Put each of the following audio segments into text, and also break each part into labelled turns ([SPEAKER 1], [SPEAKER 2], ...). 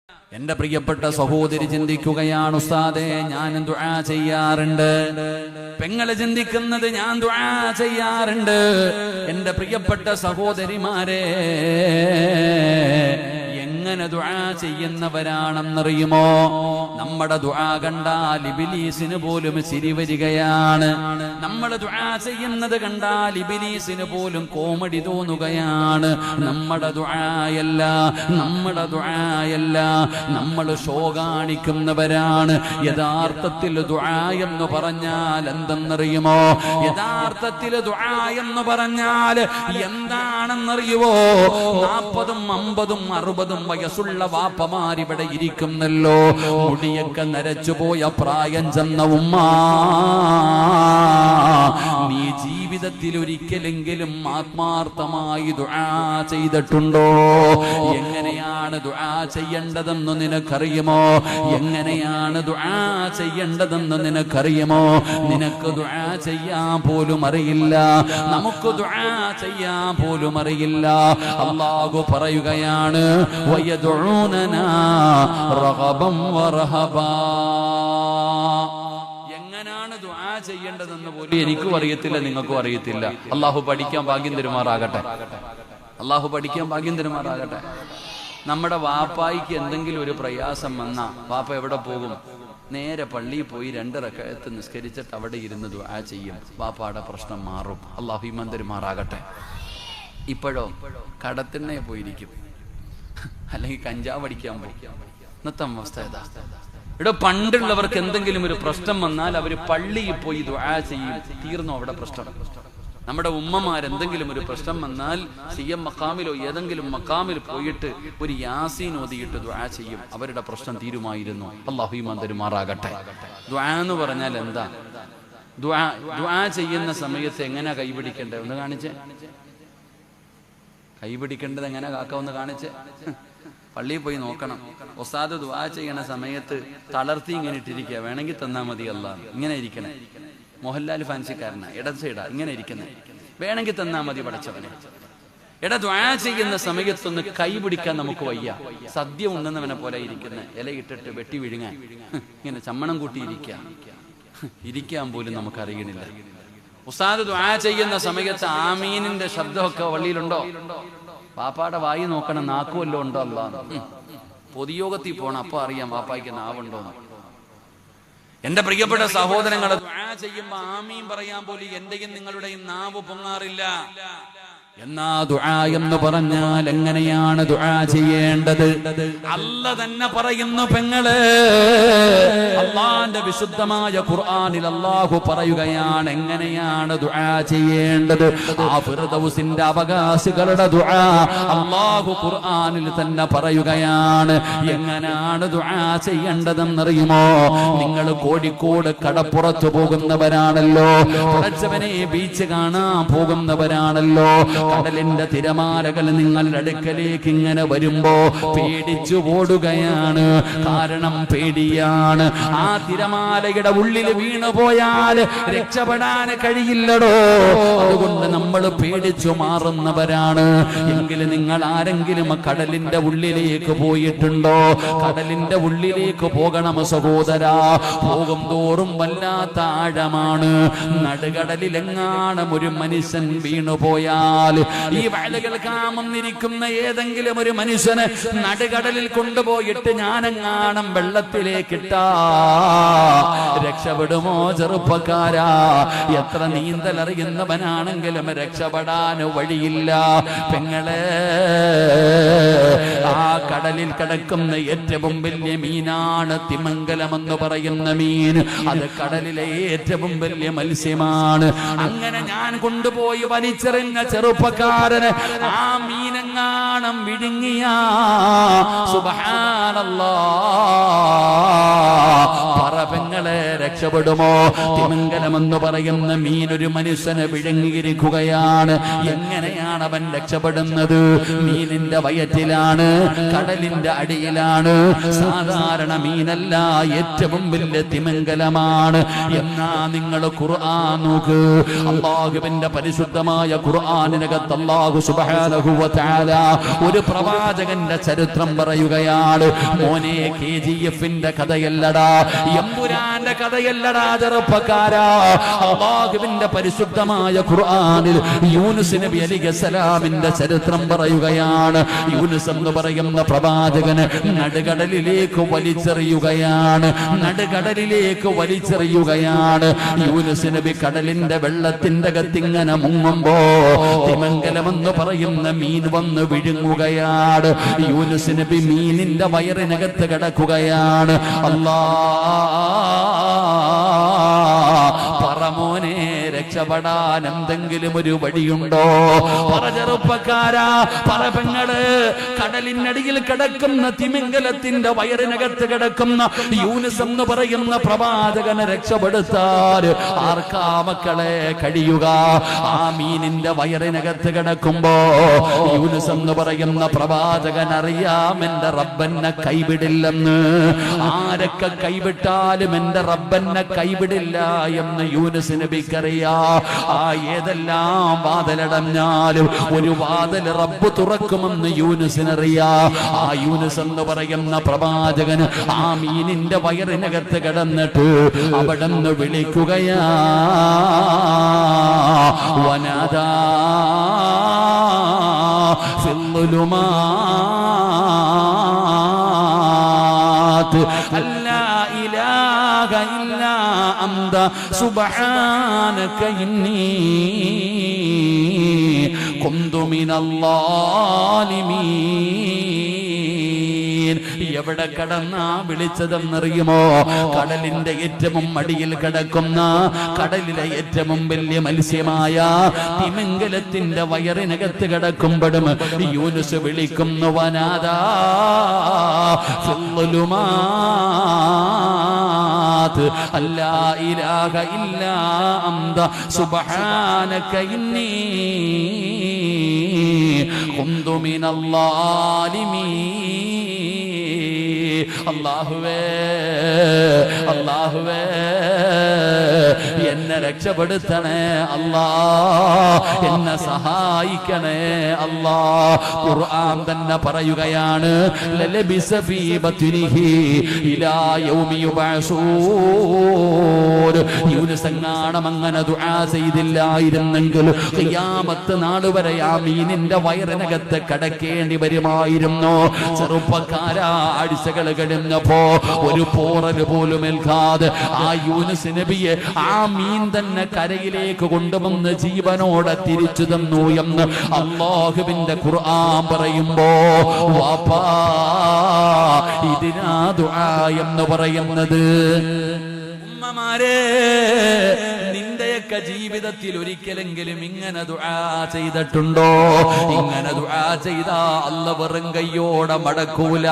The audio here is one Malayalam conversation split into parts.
[SPEAKER 1] എന്റെ പ്രിയപ്പെട്ട സഹോദരി ചിന്തിക്കുകയാണ്, ഉസ്താദേ ഞാൻ ദുആ ചെയ്യാറുണ്ട്. പെങ്ങളെ ചിന്തിക്കുന്നത് ഞാൻ ദുആ ചെയ്യാറുണ്ട്. എന്റെ പ്രിയപ്പെട്ട സഹോദരിമാരെ, എങ്ങനെ ദുആ ചെയ്യുന്നവരാണെന്നറിയുമോ? നമ്മുടെ ദുആ കണ്ടാൽ ഇബ്ലീസിന് പോലും ചിരി വരികയാണ്. നമ്മൾ ദുആ ചെയ്യുന്നത് കണ്ടാൽ ഇബ്ലീസിന് പോലും കോമഡി തോന്നുകയാണ്. നമ്മുടെ ദുആയല്ല, നമ്മുടെ ദുആയല്ല, നമ്മൾ ഷോ കാണിക്കുന്നവരാണ്. യഥാർത്ഥത്തിൽ ദുആ എന്ന് പറഞ്ഞാൽ എന്തെന്നറിയുമോ? യഥാർത്ഥത്തിൽ ദുആ എന്ന് പറഞ്ഞാൽ എന്താണെന്നറിയുമോ? 40ഉം 50ഉം 60ഉം വയസ്സുള്ള വാപ്പമാരിവിടെ ഇരിക്കുന്നല്ലോ. മുടിയൊക്കെ നരച്ചുപോയ പ്രായം ചെന്ന ഉമ്മ, നീ ജീവിതത്തിൽ ഒരിക്കലെങ്കിലും ആത്മാർത്ഥമായി ദുആ ചെയ്തിട്ടുണ്ടോ? എങ്ങനെയാണ് ദുആ ചെയ്യേണ്ടതെന്ന് നിനക്കറിയുമോ? എങ്ങനെയാണ് ദുആ ചെയ്യേണ്ടതെന്ന് നിനക്കറിയുമോ? നിനക്ക് ദുആ ചെയ്യാൻ പോലും അറിയില്ല, നമുക്ക് ദുആ ചെയ്യാൻ പോലും അറിയില്ല. അല്ലാഹു പറയുകയാണ്, വയദുഊനനാ റഗബൻ വറഹബാ. എങ്ങനെയാണ് ദുആ ചെയ്യേണ്ടതെന്ന് പോലും എനിക്കും അറിയത്തില്ല, നിങ്ങൾക്കും അറിയത്തില്ല. അല്ലാഹു പഠിക്കാൻ ഭാഗ്യം തരുമാറാകട്ടെ. അല്ലാഹു പഠിക്കാൻ ഭാഗ്യം തരുമാറാകട്ടെ. നമ്മുടെ വാപ്പായിക്ക് എന്തെങ്കിലും ഒരു പ്രയാസം വന്നാ വാപ്പ എവിടെ പോകും? നേരെ പള്ളിയിൽ പോയി 2 റക്അത്ത് നിസ്കരിച്ചിട്ട് അവിടെ ഇരുന്ന് ദുആ ചെയ്യും. വാപ്പാടെ പ്രശ്നം മാറും. അല്ലാഹു ഈമാൻ തരുമാറാകട്ടെ. ഇപ്പോഴോ കടത്തിണ്ണയെ പോയിരിക്കും, അല്ലെങ്കിൽ കഞ്ചാവ് അടിക്കാൻ പോകും. ഇന്നത്തെ അവസ്ഥ ഏതാ? ഇവിടെ പണ്ടുള്ളവർക്ക് എന്തെങ്കിലും ഒരു പ്രശ്നം വന്നാൽ അവര് പള്ളിയിൽ പോയി ദുആ ചെയ്യും, തീർന്നു അവിടെ പ്രശ്നം. നമ്മുടെ ഉമ്മമാരെന്തെങ്കിലും ഒരു പ്രശ്നം വന്നാൽ സിയം മഖാമിലോ ഏതെങ്കിലും മഖാമിൽ പോയിട്ട് ഒരു യാസീൻ ഓതിയിട്ട് ദുആ ചെയ്യും, അവരുടെ പ്രശ്നം തീരുമായിരുന്നു. അല്ലാഹു ഈമാൻ തരുമാറാകട്ടെ. ദുആ എന്ന് പറഞ്ഞാൽ എന്താ? ദുആ ചെയ്യുന്ന സമയത്ത് എങ്ങനെ കൈപിടിക്കേണ്ടത് ഒന്ന് കാണിച്ചേ. കൈപിടിക്കേണ്ടത് എങ്ങനെ കാക്കാവെന്ന് കാണിച്ചേ. പള്ളിയിൽ പോയി നോക്കണം. ഉസ്താദ് ദുആ ചെയ്യണ സമയത്ത് തളർത്തി ഇങ്ങനെ ഇട്ടിരിക്കുക, വേണമെങ്കിൽ തന്നാ മതി അല്ലാഹ്. ഇങ്ങനെ ഇരിക്കണേ. മോഹൻലാൽ ഫാൻസിക്കാരനാ, ഇടം സൈഡാ, ഇങ്ങനെ ഇരിക്കുന്നേ, വേണമെങ്കിൽ തന്നാ മതി പടച്ചവനെ. ദുആ ചെയ്യുന്ന സമയത്തൊന്ന് കൈ പിടിക്കാൻ നമുക്ക് വയ്യ. സദ്യ ഉണ്ടെന്നവനെ പോലെ ഇരിക്കുന്ന, ഇലയിട്ടിട്ട് വെട്ടി വിഴുങ്ങാൻ ഇങ്ങനെ ചമ്മണം കൂട്ടി ഇരിക്കാൻ പോലും നമുക്കറിയണില്ല. ഉസ്താദ് ദുആ ചെയ്യുന്ന സമയത്ത് ആമീനിന്റെ ശബ്ദമൊക്കെ വള്ളിയിലുണ്ടോ? പാപ്പാടെ വായി നോക്കണം, നാക്കുവല്ലോ ഉണ്ടോ അല്ലാഹ്. പൊതുയോഗത്തിൽ പോണം, അപ്പൊ അറിയാം പാപ്പായ്ക്ക് നാവുണ്ടോന്ന്. എന്റെ പ്രിയപ്പെട്ട സഹോദരങ്ങളെ, ദുആ ചെയ്യുമ്പോ ആമീൻ പറയാൻ പോലും എന്റെയും നിങ്ങളുടെയും നാവ് പൊങ്ങാറില്ല. എന്നാ ദുആ എന്ന് പറഞ്ഞാൽ എങ്ങനെയാണ് ദുആ ചെയ്യേണ്ടത്? അല്ലാഹ് തന്നെ പറയുന്നു, പെങ്ങളെ, അല്ലാഹുവിന്റെ വിശുദ്ധമായ ഖുർആനിൽ അല്ലാഹു പറയുകയാണ് എങ്ങനെയാണ് ദുആ ചെയ്യേണ്ടത്. ആ ഫിർദൗസിന്റെ അവകാശികളുടെ ദുആ അല്ലാഹു ഖുർആനിൽ തന്നെ പറയുകയാണ്. എങ്ങനെയാണ് ദുആ ചെയ്യേണ്ടതെന്നറിയുമോ? നിങ്ങൾ കോഴിക്കോട് കടപ്പുറത്ത് പോകുന്നവരാണല്ലോ, പടച്ചവനെ ബീച്ച് കാണാൻ പോകുന്നവരാണല്ലോ. കടലിന്റെ തിരമാലകൾ നിങ്ങളുടെ അടുക്കലേക്ക് ഇങ്ങനെ വരുമ്പോ പേടിച്ചു ഓടുകയാണ്. കാരണം പേടിയാണ്. ആ തിരമാലയുടെ ഉള്ളിൽ വീണുപോയാൽ രക്ഷപ്പെടാൻ കഴിയില്ലടോ. അതുകൊണ്ട് നമ്മൾ പേടിച്ചു മാറുന്നവരാണ്. എങ്കിൽ നിങ്ങൾ ആരെങ്കിലും കടലിന്റെ ഉള്ളിലേക്ക് പോയിട്ടുണ്ടോ? കടലിന്റെ ഉള്ളിലേക്ക് പോകണം സഹോദരാ. പോകും തോറും വല്ലാത്ത ആഴമാണ്. നടുകടലിലെങ്ങാനും ഒരു മനുഷ്യൻ വീണുപോയാൽ, ഈ വയലുകൾ കാമെന്നിരിക്കുന്ന ഏതെങ്കിലും ഒരു മനുഷ്യന് നടുകടലിൽ കൊണ്ടുപോയിട്ട് ഞാനെങ്ങാനും വെള്ളത്തിലേക്കിട്ടാ രക്ഷപ്പെടുമോ ചെറുപ്പക്കാരാ? എത്ര നീന്തലറിയുന്നവനാണെങ്കിലും രക്ഷപ്പെടാൻ വഴിയില്ല. പെങ്ങളെ, ആ കടലിൽ കിടക്കുന്ന ഏറ്റവും വലിയ മീനാണ് തിമംഗലം എന്ന് പറയുന്ന മീൻ. അത് കടലിലെ ഏറ്റവും വലിയ മത്സ്യമാണ്. അങ്ങനെ ഞാൻ കൊണ്ടുപോയി വലിച്ചെറിഞ്ഞ ചെറുപ്പക്കാരന് ആ മീനെങ്ങാണം വിഴുങ്ങിയ, സുബ്ഹാനല്ലാഹ്, പറ പെങ്ങളെ,
[SPEAKER 2] പെങ്ങളെ രക്ഷപ്പെടുമോ? തിമിംഗലമെന്ന് പറയുന്ന മീൻ ഒരു മനുഷ്യനെ വിഴുങ്ങിയിരിക്കുകയാണ്. എങ്ങനെയാണ് അവൻ രക്ഷപ്പെടുന്നത്? മീനിന്റെ വയറ്റിലാണ്, കടലിന്റെ അടിയിലാണ്. സാധാരണ മീനല്ല, ഏറ്റവും വലിയ തിമിംഗലമാണ്. എന്നാ നിങ്ങൾ ഖുർആൻ നോക്ക്. അല്ലാഹുവിന്റെ പരിശുദ്ധമായ ഖുർആനിനകത്ത് അല്ലാഹു സുബ്ഹാനഹു വ തആല ഒരു പ്രവാചകന്റെ ചരിത്രം പറയുകയാണ്. മോനെ, KGF-ന്റെ കഥയല്ലടാ, എമ്പുരാന്റെ കഥയല്ലടാ ചെറുപ്പക്കാരാ. അല്ലാഹുവിന്റെ പരിശുദ്ധമായ ഖുർആനിൽ യൂനുസ് നബി അലൈഹിസ്സലാമിന്റെ ചരിത്രം പറയുകയാണ്. യൂനുസ് എന്ന് പറയുന്ന പ്രവാചകന് നടുകടലിലേക്ക് വലിച്ചെറിയുകയാണ്. യൂനുസ് നബി കടലിന്റെ വെള്ളത്തിന്റെ അകത്തിങ്ങനെ മുങ്ങുമ്പോ തിമിംഗലമെന്ന് പറയുന്ന മീൻ വന്ന് വിഴുങ്ങുകയാണ്. യൂനുസ് നബി മീനിന്റെ വയറിനകത്ത് കിടക്കുകയാണ്. പറമോനെ, രക്ഷപ്പെടാൻ എന്തെങ്കിലും ഒരു വഴിയുണ്ടോ? പറ ചെറുപ്പക്കാരാ, പറ പെങ്ങള്. കടലിനടിയിൽ കിടക്കുന്ന തിമിംഗലത്തിന്റെ വയറിനകത്ത് കിടക്കുന്ന യൂനുസ് എന്ന് പറയുന്ന പ്രവാചകനെ രക്ഷപ്പെടുത്താൻ ആർക്കാ മക്കളെ കഴിയുക? ആ മീനിന്റെ വയറിനകത്ത് കിടക്കുമ്പോ യൂനുസ് എന്ന് പറയുന്ന പ്രവാചകൻ അറിയാം, എന്റെ റബ്ബെന്നെ കൈവിടില്ലെന്ന്. ആരൊക്കെ കൈവിട്ടാലും എന്റെ റബ്ബെന്നെ കൈവിടില്ല എന്ന് യൂനുസ് നബിക്കറിയാ. ആ ഏതെല്ലാം വാതിലടഞ്ഞാലും ഒരു വാതിൽ റബ്ബ് തുറക്കുമെന്ന് യൂനുസിനറിയാ. ആ യൂനുസ് എന്ന് പറയുന്ന പ്രവാചകന് ആ മീനിന്റെ വയറിനകത്ത് കിടന്നിട്ട് അവിടെ നിന്ന് വിളിക്കുകയാ. വനാദാ ഫിൽലുമാത് അല്ലാ ഇലാഹ ഇല്ലാ അന്ത സുബ്ഹാനക ഇന്നി കുന്തു മിനൽ ളാലിമീൻ. എവിടെ കടന്നാ വിളിച്ചതെന്നറിയുമോ? കടലിന്റെ ഏറ്റവും അടിയിൽ കിടക്കുന്ന, കടലിലെ ഏറ്റവും വലിയ മത്സ്യമായ തിമിംഗലത്തിന്റെ വയറിനകത്ത് കിടക്കുമ്പോഴും യൂനുസ് വിളിക്കുന്നു. വനാദാ ഫിൽലുമാത് അല്ലാ ഇലാഹ ഇല്ലാ അന്ത സുബ്ഹാനക ഇന്നി കുന്തു മിനൽ ളാലിമീൻ. അല്ലാഹുവേ, അല്ലാഹുവേ, എന്നെ രക്ഷപ്പെടുത്തണേ അല്ലാ, എന്നെ സഹായിക്കണേ അല്ലാ. ഖുർആൻ തന്നെ പറയുകയാണ്, ലലബിസ ഫീ ബത്നിഹി ഇലാ യൗമി യുബഅസൂൻ. യൂനുസ് എങ്ങാണം അങ്ങനെ ദുആ ചെയ്തില്ലായിരുന്നെങ്കിൽ ഖിയാമത്ത് നാൾ വരെ ആ മീനിന്റെ വയറിനകത്ത് കിടക്കേണ്ടി വരുമായിരുന്നു. ചെറുപ്പക്കാരാ, ആഴ്ചകൾ കഴിഞ്ഞപ്പോ ഒരു പോറൽ പോലും ഏൽക്കാതെ ആ യൂനുസ് നബിയെ ആ മീൻ തന്നെ കരയിലേക്ക് കൊണ്ടുവന്ന് ജീവനോടെ തിരിച്ചു തന്നു എന്ന് അല്ലാഹുവിന്റെ ഖുർആൻ പറയുമ്പോ, വാപ്പാ, ഇതിനാ ദുആ എന്ന് പറയുന്നത്. ഉമ്മമാരെ, നിന്റെയൊക്കെ ജീവിതത്തിൽ ഒരിക്കലെങ്കിലും ഇങ്ങനെ ദുആ ചെയ്തിട്ടുണ്ടോ? ഇങ്ങനെ ദുആ ചെയ്താ അല്ലാഹു വെറും കയ്യോടെ മടക്കൂല.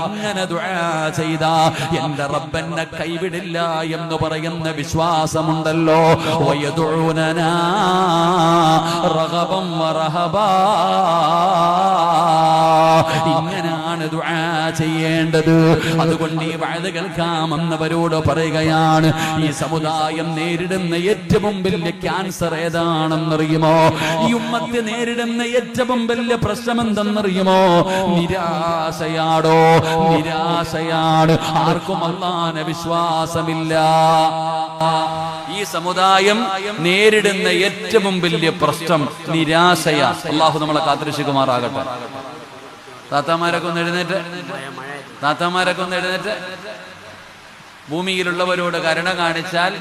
[SPEAKER 2] ഇങ്ങനെ ദുആ ചെയ്താ എന്റെ റബ്ബെന്നെ കൈവിടില്ല എന്ന് പറയുന്ന വിശ്വാസമുണ്ടല്ലോ. വയദുഊനനാ റഗബൻ വറഹബാ. ഇങ്ങനെയാണ് ദുആ ചെയ്യേണ്ടത്. അതുകൊണ്ട് ഈ വഅദ് കേൾക്കാമെന്നവരോട് പറയുകയാണ്, ഈ സമുദായം നേരിടുന്ന ഏറ്റവും വലിയ ക്യാൻസർ ഏതാണെന്നറിയുമോ? ഈ ഉമ്മത്ത് നേരിടുന്ന ഏറ്റവും വലിയ പ്രശ്നം എന്തെന്നറിയുമോ? നിരാശയാടോ, നിരാശയാണ്. ആർക്കും അല്ലാഹുവിനെ വിശ്വാസമില്ല. ഈ സമുദായം നേരിടുന്ന ഏറ്റവും വലിയ പ്രശ്നം നിരാശയാണ്. അല്ലാഹു നമ്മളെ കാത്തുരക്ഷിക്കുമാറാകട്ടെ. താത്താമാരൊക്കെ ഒന്ന് എഴുന്നേറ്റ്, താത്താമാരൊക്കെ ഒന്ന് എഴുന്നേറ്റ്. ഭൂമിയിലുള്ളവരോട് കരുണ കാണിച്ചാൽ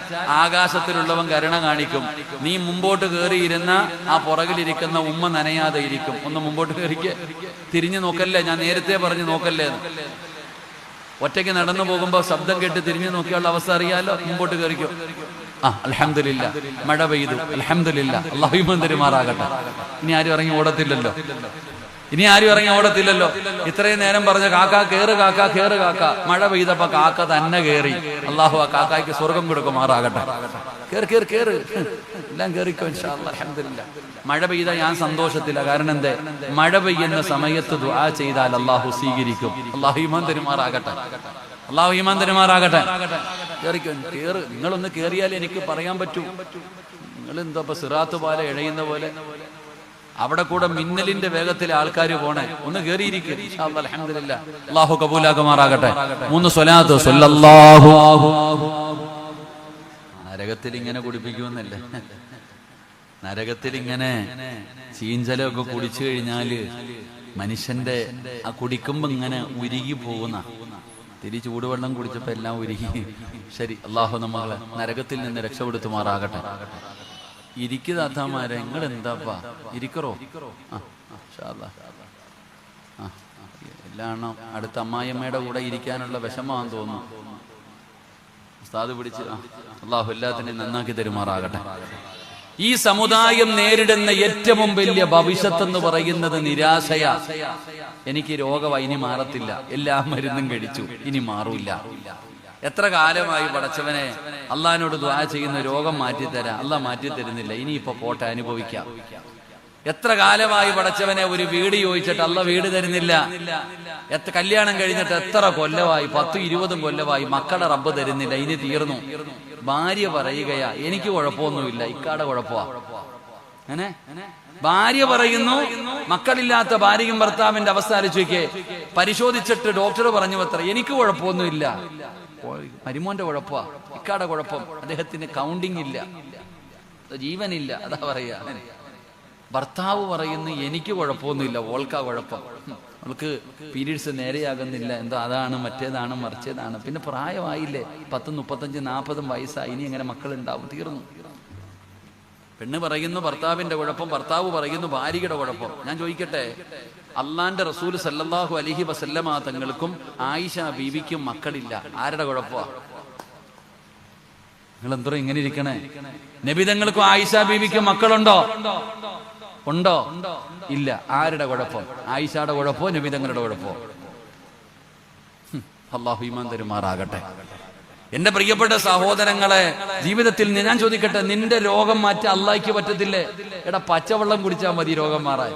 [SPEAKER 2] ആകാശത്തിലുള്ളവൻ കരുണ കാണിക്കും. നീ മുമ്പോട്ട് കയറിയിരുന്ന ആ പുറകിലിരിക്കുന്ന ഉമ്മ നനയാതെ ഇരിക്കും. ഒന്ന് മുമ്പോട്ട് കയറിക്ക്. തിരിഞ്ഞു നോക്കല്ലേ, ഞാൻ നേരത്തെ പറഞ്ഞു നോക്കല്ലേ. ഒറ്റയ്ക്ക് നടന്നു പോകുമ്പോ ശബ്ദം കേട്ട് തിരിഞ്ഞു നോക്കിയുള്ള അവസ്ഥ അറിയാലോ. മുമ്പോട്ട് കയറിക്കോ. അൽഹംദുലില്ലാ, മഴ പെയ്തു. അൽഹംദുലില്ലാ, അല്ലാഹു ഈമാൻ തരുമാറാകട്ടെ. ഇനി ആരും ഇറങ്ങി ഓടത്തില്ലല്ലോ.
[SPEAKER 1] ഇനി ആരും ഇറങ്ങി ഓടത്തില്ലല്ലോ. ഇത്രയും നേരം പറഞ്ഞ കാക്ക കേറ് കാക്ക കേറ് കാക്ക, മഴ പെയ്തപ്പോ കാക്ക തന്നെ കേറി. അള്ളാഹു ആ കാക്കായ്ക്ക് സ്വർഗം കൊടുക്കുമാറാകട്ടെ. കേറ് കേറ് കേറ്, എല്ലാം കേറിക്കോ ഇൻഷാ അല്ലാഹ്. അൽഹംദുലില്ലാഹ്. മഴ പെയ്ത ഞാൻ സന്തോഷത്തില്ല. കാരണം എന്തേ? മഴ പെയ്യുന്ന സമയത്ത് ദുആ ചെയ്താൽ അള്ളാഹു സ്വീകരിക്കും. അള്ളാഹു ഈമാൻ തരുമാറാകട്ടെ. അള്ളാഹു ഈമാൻ തരുമാറാകട്ടെ. കേറിക്കോ, കേറ്. നിങ്ങളൊന്ന് കേറിയാലേ എനിക്ക് പറയാൻ പറ്റൂ. നിങ്ങൾ എന്താ ഇപ്പൊ സിറാത്ത് പോലെ ഇഴയുന്ന പോലെ അവിടെ കൂടെ മിന്നലിന്റെ വേഗത്തിൽ ആൾക്കാർ പോണേ. ഒന്ന് കേറിയിരിക്കും. ഇൻഷാ അല്ലാഹ്. അൽഹംദുലില്ലാഹ്. അള്ളാഹു കബൂലാക്കുമാറാകട്ടെ. 3 സ്വലാത്ത് സല്ലല്ലാഹു. നരകത്തിൽ ഇങ്ങനെ കുടിപ്പിക്കുമെന്നല്ലേ? നരകത്തിൽ ഇങ്ങനെ ചീഞ്ചലൊക്കെ കുടിച്ചു കഴിഞ്ഞാല് മനുഷ്യന്റെ ആ കുടിക്കുമ്പോ ഇങ്ങനെ ഉരുകി പോകുന്ന ചൂടുവെള്ളം കുടിച്ചപ്പോ എല്ലാം ഉരുകി. ശരി, അള്ളാഹു നമ്മളെ നരകത്തിൽ നിന്ന് രക്ഷപ്പെടുത്തുമാറാകട്ടെ. ഇരിക്കുതാത്താമാരെ, നിങ്ങൾ എന്താപ്പാ ഇരിക്കറോ? എല്ലാം അടുത്ത അമ്മായിയമ്മയുടെ കൂടെ ഇരിക്കാനുള്ള വിഷമാണെന്ന് തോന്നുന്നു. ഉസ്താദ് പിടിച്ച് അള്ളാഹു എല്ലാത്തിനെയും നന്നാക്കി തരുമാറാകട്ടെ. ഈ സമുദായം നേരിടുന്ന ഏറ്റവും വലിയ ഭവിഷ്യത്ത് എന്ന് പറയുന്നത് നിരാശയാ. എനിക്ക് രോഗം ഇനി മാറത്തില്ല, എല്ലാ മരുന്നും കഴിച്ചു, ഇനി മാറൂല്ല. എത്ര കാലമായി പടച്ചവനെ അള്ളാഹിനോട് ദുആ ചെയ്യുന്ന രോഗം മാറ്റിത്തരാം, അള്ളാഹ് മാറ്റിത്തരുന്നില്ല, ഇനിയിപ്പോ പോട്ടെ അനുഭവിക്കാം. എത്ര കാലമായി പടച്ചവനെ ഒരു വീട് ചോദിച്ചിട്ട് അള്ളാഹ് വീട് തരുന്നില്ല. കല്യാണം കഴിഞ്ഞിട്ട് എത്ര കൊല്ലമായി, 10-20 കൊല്ലമായി, മക്കളെ റബ്ബ് തരുന്നില്ല, ഇനി തീർന്നു. ഭാര്യ പറയുകയാ എനിക്ക് കുഴപ്പമൊന്നുമില്ല, ഇക്കാടെ കുഴപ്പമാ. അങ്ങനെ ഭാര്യ പറയുന്നു, മക്കളില്ലാത്ത ഭാര്യയും ഭർത്താവിന്റെ അവസ്ഥ ആലോചിക്കേ. പരിശോധിച്ചിട്ട് ഡോക്ടർ പറഞ്ഞു അത്ര എനിക്ക് കുഴപ്പമൊന്നുമില്ല, മരുമോന്റെ കുഴപ്പമാ, ഇക്കാടെ കുഴപ്പം, അദ്ദേഹത്തിന് കൗണ്ടിങ് ഇല്ല, ജീവനില്ല, അതാ പറയാ. ഭർത്താവ് പറയുന്നു എനിക്ക് കുഴപ്പമൊന്നുമില്ല, ഓൾക്കാ കുഴപ്പം, അവൾക്ക് പീരീഡ്സ് നേരെയാകുന്നില്ല, എന്തോ അതാണ് മറ്റേതാണ് മറിച്ചതാണ്, പിന്നെ പ്രായമായില്ലേ, 10, 35, 40 വയസ്സായി, ഇനി എങ്ങനെ മക്കളുണ്ടാവും, തീർന്നു. പെണ്ണ് പറയുന്നു ഭർത്താവിന്റെ കുഴപ്പം, ഭർത്താവ് പറയുന്നു ഭാര്യയുടെ കുഴപ്പം. ഞാൻ ചോദിക്കട്ടെ, അള്ളാന്റെ റസൂൽ സല്ലല്ലാഹു അലൈഹി വസല്ലമ തങ്ങൾക്കും ആയിഷ ബീവിക്കും മക്കളില്ല, ആരുടെ കുഴപ്പമാ? നിങ്ങൾ എന്തോ ഇങ്ങനെ ഇരിക്കണേ? നബി തങ്ങൾക്കും ആയിഷ ബീവിക്കും മക്കളുണ്ടോ? ഉണ്ടോ? ഇല്ല. ആരുടെ കുഴപ്പം? ആയിഷയുടെ കുഴപ്പമോ നബി തങ്ങളുടെ കുഴപ്പമോ? അല്ലാഹു ഈമാൻ തരുമാറാകട്ടെ. എന്റെ പ്രിയപ്പെട്ട സഹോദരങ്ങളെ, ജീവിതത്തിൽ ഞാൻ ചോദിക്കട്ടെ, നിന്റെ രോഗം മാറ്റാൻ അള്ളാഹിക്ക് പറ്റത്തില്ലേ? എടാ, പച്ചവെള്ളം കുടിച്ചാൽ മതി രോഗം മാറാൻ.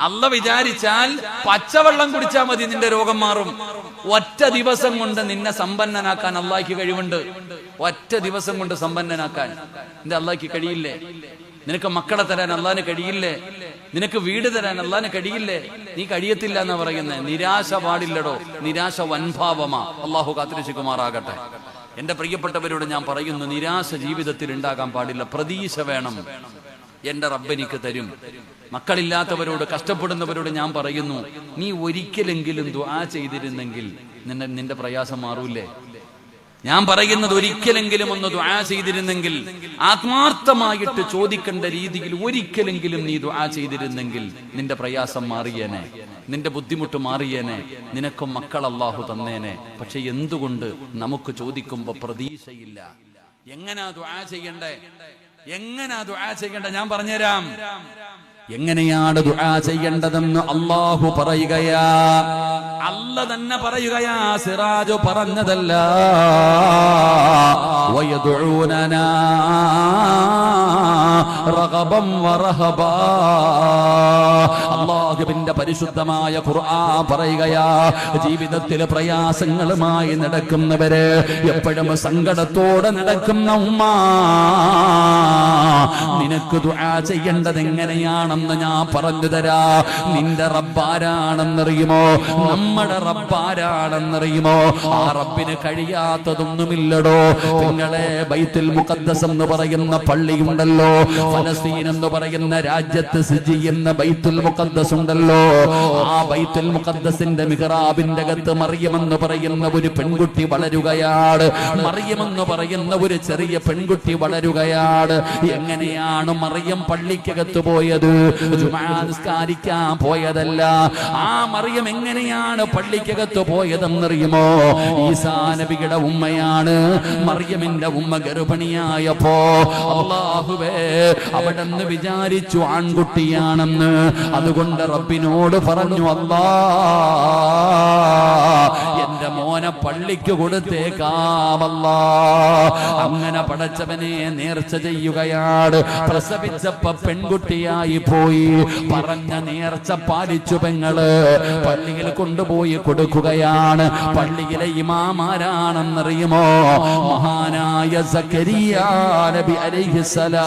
[SPEAKER 1] അള്ള വിചാരിച്ചാൽ പച്ചവെള്ളം കുടിച്ചാൽ മതി, നിന്റെ രോഗം മാറും. ഒറ്റ ദിവസം കൊണ്ട് നിന്നെ സമ്പന്നനാക്കാൻ അള്ളാഹിക്ക് കഴിവുണ്ട്. ഒറ്റ ദിവസം കൊണ്ട് സമ്പന്നനാക്കാൻ നിന്റെ അള്ളാഹിക്ക് കഴിയില്ലേ? നിനക്ക് മക്കളെ തരാൻ അള്ളാഹിന് കഴിയില്ലേ? നിനക്ക് വീട് തരാൻ അള്ളാഹിന് കഴിയില്ലേ? നീ കഴിയത്തില്ല എന്നാ പറയുന്നത്. നിരാശ പാടില്ലടോ, നിരാശ വൻഭാവമാ. അള്ളാഹു കാത്തിരക്ഷിക്കുമാറാകട്ടെ. എന്റെ പ്രിയപ്പെട്ടവരോട് ഞാൻ പറയുന്നു, നിരാശ ജീവിതത്തിൽ ഉണ്ടാകാൻ പാടില്ല, പ്രതീക്ഷ വേണം. എന്റെ റബ്ബെനിക്ക് തരും. മക്കളില്ലാത്തവരോട്, കഷ്ടപ്പെടുന്നവരോട് ഞാൻ പറയുന്നു, നീ ഒരിക്കലെങ്കിലും ദുആ ചെയ്തിരുന്നെങ്കിൽ നിന്റെ പ്രയാസം മാറൂലേ? ഞാൻ പറയുന്നത്, ഒരിക്കലെങ്കിലും ഒന്ന് ദുആ ചെയ്തിരുന്നെങ്കിൽ, ആത്മാർത്ഥമായിട്ട് ചോദിക്കേണ്ട രീതിയിൽ ഒരിക്കലെങ്കിലും നീ ദുആ ചെയ്തിരുന്നെങ്കിൽ നിന്റെ പ്രയാസം മാറിയേനെ, നിന്റെ ബുദ്ധിമുട്ട് മാറിയേനെ, നിനക്കും മക്കൾ അല്ലാഹു തന്നേനെ. പക്ഷെ എന്തുകൊണ്ട് നമുക്ക് ചോദിക്കുമ്പോ പ്രതീക്ഷയില്ല? എങ്ങനാ ദുആ ചെയ്യണ്ടേ? എങ്ങനാ ദുആ ചെയ്യണ്ടേ? ഞാൻ പറഞ്ഞുതരാം. എങ്ങനെയാണ് ദുആ ചെയ്യേണ്ടതെന്ന് അല്ലാഹു പറയുകയാ. അല്ല തന്നെ പറയുകയാ, സിറാജ് പറഞ്ഞതല്ല. വയദുഊനനാ റഗബൻ വറഹബാ. അല്ലാഹുവിന്റെ പരിശുദ്ധമായ ഖുർആൻ പറയുകയാ, ജീവിതത്തിൽ പ്രയാസങ്ങളുമായി നടക്കുന്നവര്, എപ്പോഴും സങ്കടത്തോടെ നടക്കുന്ന ഉമ്മ, നിനക്ക് ദുആ ചെയ്യേണ്ടത് എങ്ങനെയാണെന്ന് ഞാൻ പറഞ്ഞു തരാ. നിന്റെ റബ്ബാരാണെന്നറിയുമോ? നമ്മുടെ റബ്ബാരാണെന്നറിയുമോ? ആ റബ്ബിന് കഴിയാത്തതൊന്നുമില്ലടോ. നിങ്ങളെ ബൈത്തുൽ മുഖദ്ദസ് എന്ന് പറയുന്ന പള്ളിയുണ്ടല്ലോ, ഫലസ്തീൻ എന്ന് പറയുന്ന രാജ്യത്ത് സ്ഥിതി ചെയ്യുന്ന ബൈത്തുൽ മുഖദ്ദസ് ഉണ്ടല്ലോ, ആ ബൈത്തുൽ മുഖദ്ദസിന്റെ മിഹ്റാബിന്റെ അകത്ത് മറിയമെന്ന് പറയുന്ന ഒരു പെൺകുട്ടി വളരുകയാണ്. മറിയമെന്ന് പറയുന്ന ഒരു ചെറിയ പെൺകുട്ടി വളരുകയാണ്. എങ്ങനെയാണ് മറിയം പള്ളിക്കകത്ത് പോയത്? ജുമാ നിസ്കാരിക്കാൻ പോയതല്ല. ആ മറിയം എങ്ങനെയാണ് പള്ളിക്കകത്ത് പോയതെന്നറിയുമോ? ഈസാ നബിയുടെ ഉമ്മയാണ്. മറിയമിന്റെ ഉമ്മ ഗർഭിണിയായപ്പോ, അല്ലാഹുവേ,
[SPEAKER 2] അവിടെന്ന് വിചാരിച്ചു ആൺകുട്ടിയാണെന്ന്. അതുകൊണ്ട് റബ്ബിനോട് പറഞ്ഞു, അല്ലാ എന്റെ മോനെ പള്ളിക്ക് കൊടുത്തേക്കാമല്ലാ. അങ്ങനെ പടച്ചവനെ നേർച്ച ചെയ്യുകയാണ്. പ്രസവിച്ചപ്പോ പെൺകുട്ടിയായി പോയി. പറഞ്ഞ നേർച്ച പാലിച്ചു പെങ്ങള്. പള്ളിയിൽ കൊണ്ടുപോയി കൊടുക്കുകയാണ്. പള്ളിയിലെ ഇമാമാരാണെന്നറിയുമോ? മഹാനായ സക്കരിയാ നബി അലൈഹിസ്സലാം.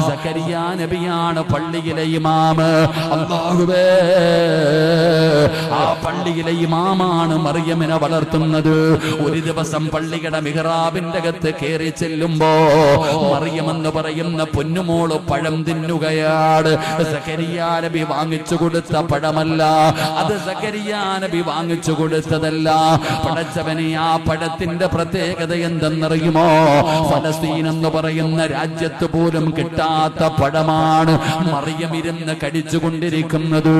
[SPEAKER 2] സക്കരിയാ നബിയാണ് പള്ളിയിലെ ഇമാമ്. അല്ലാഹുവേ, ആ പള്ളിയിലെ ഇമാമാണ് മറിയമിനെ വളർത്തുന്നത്. ഒരു ദിവസം പള്ളിയുടെ മിഹ്റാബിന്റെ അകത്ത് കയറി ചെല്ലുമ്പോ മറിയം എന്ന് പറയുന്ന പൊന്നുമോള് പഴം തിന്നുകയാണ്. സക്കരിയാ നബി വാങ്ങിച്ചു കൊടുത്ത പഴമല്ല അത്. സക്കരിയാ നബി വാങ്ങിച്ചു കൊടുത്തതല്ല. പടച്ചവനെ, ആ പഴത്തിന്റെ പ്രത്യേകത എന്തെന്നറിയുമോ? ഫലസ്തീൻ എന്ന് പറയുന്ന രാജ്യത്ത് പോലും കിട്ടാത്ത പഴമാണ് മറിയം ഇരുന്ന് കടിച്ചുകൊണ്ടിരിക്കുന്നത്.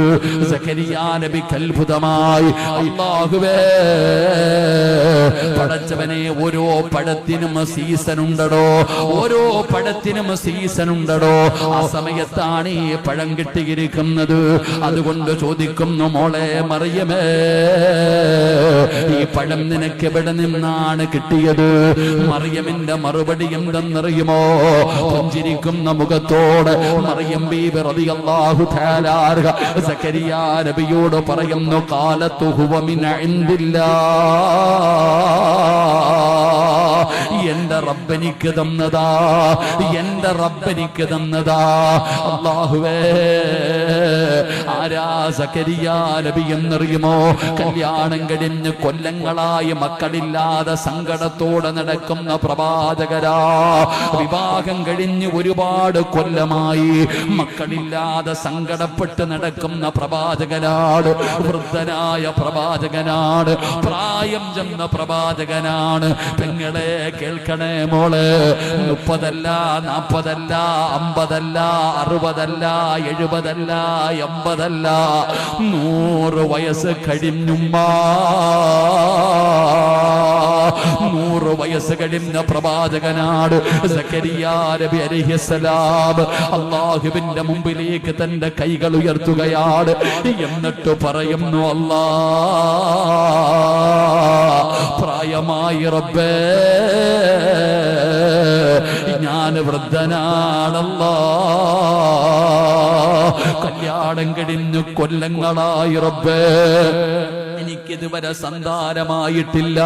[SPEAKER 2] സക്കരിയാ നബിക്ക് അത്ഭുതമായി. അല്ലാഹുവേ, പടച്ചവനെ, ഓരോ പഴത്തിനും സീസൺ ഉണ്ടടോ. ഓരോ പഴത്തിനും സീസൺ ഉണ്ടടോ. ആ സമയത്താണ് ഈ പഴം കിട്ടിയിരിക്കുന്നത്. അതുകൊണ്ട് ചോദിക്കുന്നു, മോളെ മറിയമേ, ഈ പഴം നിനക്ക് എവിടെ നിന്നാണ് കിട്ടിയത്? മറിയമിന്റെ മറുപടി എന്തെന്നറിയുമോ? പുഞ്ചിരിക്കുന്ന മുഖത്തോടെ മറിയം ബീബി റളിയല്ലാഹു തആല അൻഹ സക്കരിയാ നബിയോട് പറയുന്നു, ഖാലത്തു ഹുവ മിൻ ഇൻദില്ലാഹ്. എന്റെ റബ്ബനിക്ക് തന്നതാ, എന്റെ റബ്ബനിക്ക് തന്നതാ. അല്ലാഹുവേ, ആരാ സക്കരിയാ നബി എന്നറിയുമോ? കല്യാണം കഴിഞ്ഞ് കൊല്ലങ്ങളായി മക്കളില്ലാതെ സങ്കടത്തോടെ നടക്കുന്ന പ്രവാചകരാ. വിവാഹം കഴിഞ്ഞ് ഒരുപാട് കൊല്ലമായി മക്കളില്ലാതെ സങ്കടപ്പെട്ട് നടക്കുന്ന പ്രവാചകനാണ്. വൃദ്ധനായ പ്രവാചകനാണ്. പ്രായം ചെന്ന പ്രവാചകനാണ്. പെങ്ങളെ കേൾക്കണേ മോളെ, 30 അല്ല 40 അല്ല 50 അല്ല 60 അല്ല 70 അല്ല 80 അല്ല 100 വയസ്സ് കഴിഞ്ഞുമ്മാ. 100 വയസ്സ് കഴിഞ്ഞ പ്രവാചകനാണ് സക്കരിയാ നബി അലൈഹിസ്സലാം. അല്ലാഹുവിന്റെ മുമ്പിലേക്ക് തന്റെ കൈകൾ ഉയർത്തുകയാണ്. എന്നിട്ട് പറയുന്നു, അല്ലാ, പ്രായമായി റബ്ബേ, ഞാൻ വൃദ്ധനാണല്ലാ. കല്യാണം കഴിഞ്ഞു കൊല്ലങ്ങളായി റബ്ബേ, എനിക്കിതുവരെ സന്താനമായിട്ടില്ല,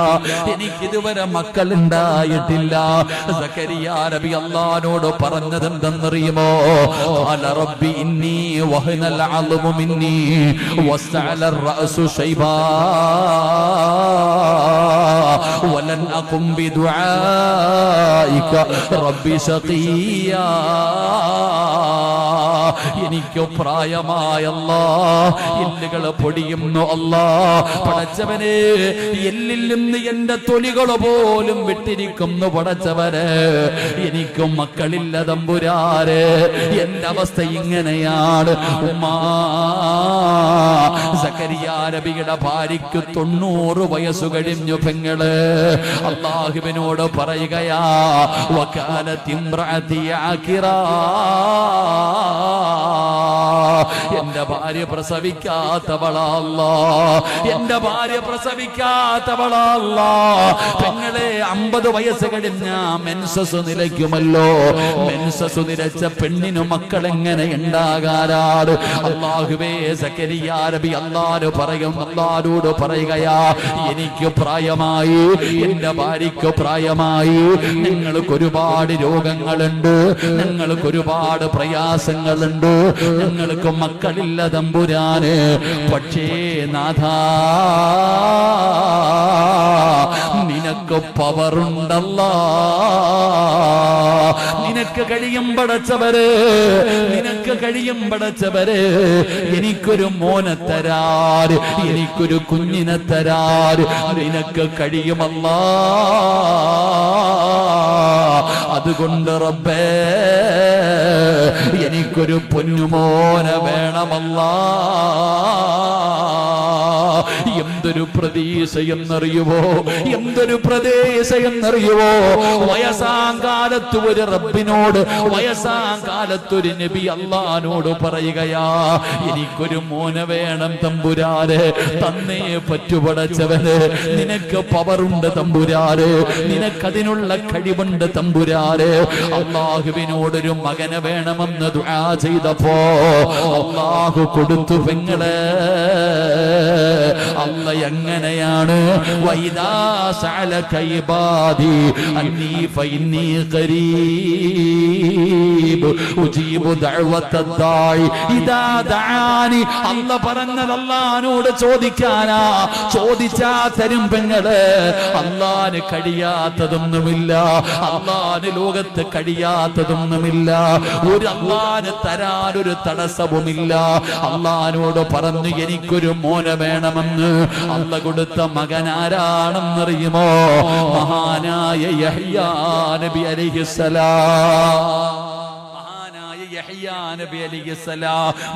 [SPEAKER 2] എനിക്കിതുവരെ മക്കളുണ്ടായിട്ടില്ല. സക്കരിയാ നബി അല്ലാഹുവോട് പറഞ്ഞത് എന്തെന്നറിയുമോ? ഖാല റബ്ബി ഇന്നി വഹനൽ അളമു മിന്നി വസ്തഅല റഅസു ശൈബാ വലൻ അഖും ബിദുആഇക റബ്ബി ശഖിയാ. എനിക്ക് പ്രായമായല്ലാ, എല്ലുകൾ പൊടിയുന്നു അല്ലാ. പടച്ചവനെ, എല്ലിൽ നിന്ന് എന്റെ തൊലികൾ പോലും വിട്ടിരിക്കുന്നു പടച്ചവനെ. എനിക്ക് മക്കളില്ല തമ്പുരാരെ, എന്റെ അവസ്ഥ ഇങ്ങനെയാണ്. ഉമ്മാ, സക്കരിയാ നബിയുടെ ഭാര്യയ്ക്ക് 90 വയസ്സ് കഴിഞ്ഞു പെങ്ങള്. അല്ലാഹുവിനോട് പറയുകയാ, വകാലത്ത് ഇംറഅതി ആകിറാ. എന്റെ ഭാര്യ പ്രസവിക്കാത്തവളല്ല, എന്റെ ഭാര്യ പ്രസവിക്കാത്തവളല്ല. പെങ്ങളെ, 50 വയസ്സ് കഴിഞ്ഞ മെൻസസ് നിലയ്ക്കുമല്ലോ. മെൻസസ് നിലച്ച പെണ്ണിനു മക്കൾ എങ്ങനെ ഉണ്ടാകാനാണ്? അല്ലാഹുവേ, സക്കരിയാ നബി അല്ലാഹുവോട് പറയുകയാ, എനിക്ക് പ്രായമായി, എന്റെ ഭാര്യയ്ക്ക് പ്രായമായി. ഞങ്ങൾക്ക് ഒരുപാട് രോഗങ്ങളുണ്ട്, ഞങ്ങൾക്ക് ഒരുപാട് പ്രയാസങ്ങളുണ്ട്, ഞങ്ങൾക്ക് മക്കളില്ല തമ്പുരാന്. പക്ഷേ നാഥാ, നിനക്ക് പവറുണ്ടല്ലാ, നിനക്ക് കഴിയും പടച്ചവരെ, നിനക്ക് കഴിയും പടച്ചവരെ. എനിക്കൊരു മോനെ തരാറ്, എനിക്കൊരു കുഞ്ഞിനെ തരാറ് നിനക്ക് കഴിയുമല്ലാ. അതുകൊണ്ട് റബ്ബേ, എനിക്കൊരു പൊന്നുമോനെ വേണമല്ലാ. എന്തൊരു പ്രതീക്ഷയെന്നറിയുവോ, എന്തൊരു പ്രദേശയെന്നറിയുവോ. വയസ്സാങ്കാലത്ത് ഒരു റബ്ബിനോട്, വയസ്സാങ്കാലത്ത് ഒരു നബി അല്ലാഹുവോട് പറയുകയാ, എനിക്കൊരു മോനെ വേണം തമ്പുരാനെ, തന്നേ പറ്റു പടച്ചവന്. നിനക്ക് പവറുണ്ട് തമ്പുരാനെ, നിനക്കതിനുള്ള കഴിവുണ്ട് തമ്പുരാനെ. അല്ലാഹുവിനോടൊരു മകനെ വേണമെന്ന് ദുആ ചെയ്തപ്പോ അല്ലാഹു കൊടുത്തു പെങ്ങളെ. അല്ല എങ്ങനെയാണ്? വൈദാ സഅലക ഇബാദി അന്നീ ഫഇന്നീ ഖരീബ് ഉജീബു ദഅവത്തദ് ദാഇ ഇദാ ദഅാനി. അല്ല പറഞ്ഞത് അല്ലാഹുവോട് ചോദിക്കാനാ, ചോദിച്ചാ തരും പെങ്ങളെ. അല്ലാഹുവിന് കഴിയാത്തതൊന്നുമില്ല, അല്ലാഹുവിന് ലോകത്ത് കഴിയാത്തതൊന്നുമില്ല. ഒരു അല്ലാഹുവിന് തരാനൊരു തടസ്സവുമില്ല. അല്ലാഹുവോട് പറഞ്ഞു എനിക്കൊരു മോനെ വേണമെന്ന്. അല്ല കൊടുത്ത മകനാരാണെന്നറിയുമോ? മഹാനായ യഹ്യാ നബി അലൈഹിസ്സലാം.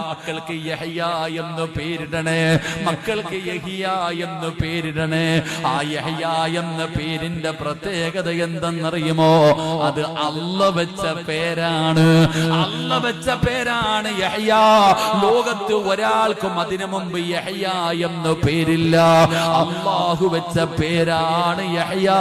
[SPEAKER 2] മക്കൾക്ക് യഹ്യാ എന്ന് പേരിടണേ, മക്കൾക്ക് യഹ്യാ എന്ന് പേരിടണേ. ആ യഹ്യാ എന്ന പേരിന്റെ പ്രത്യേകത എന്തെന്നറിയുമോ? അത് അല്ല വെച്ച പേരാണ്, അല്ല വെച്ച പേരാണ് യഹ്യാ. ലോകത്ത് ഒരാൾക്കും അതിനു മുമ്പ് യഹ്യാ എന്ന് പേരില്ല. അല്ലാഹു വെച്ച പേരാണ് യഹ്യാ.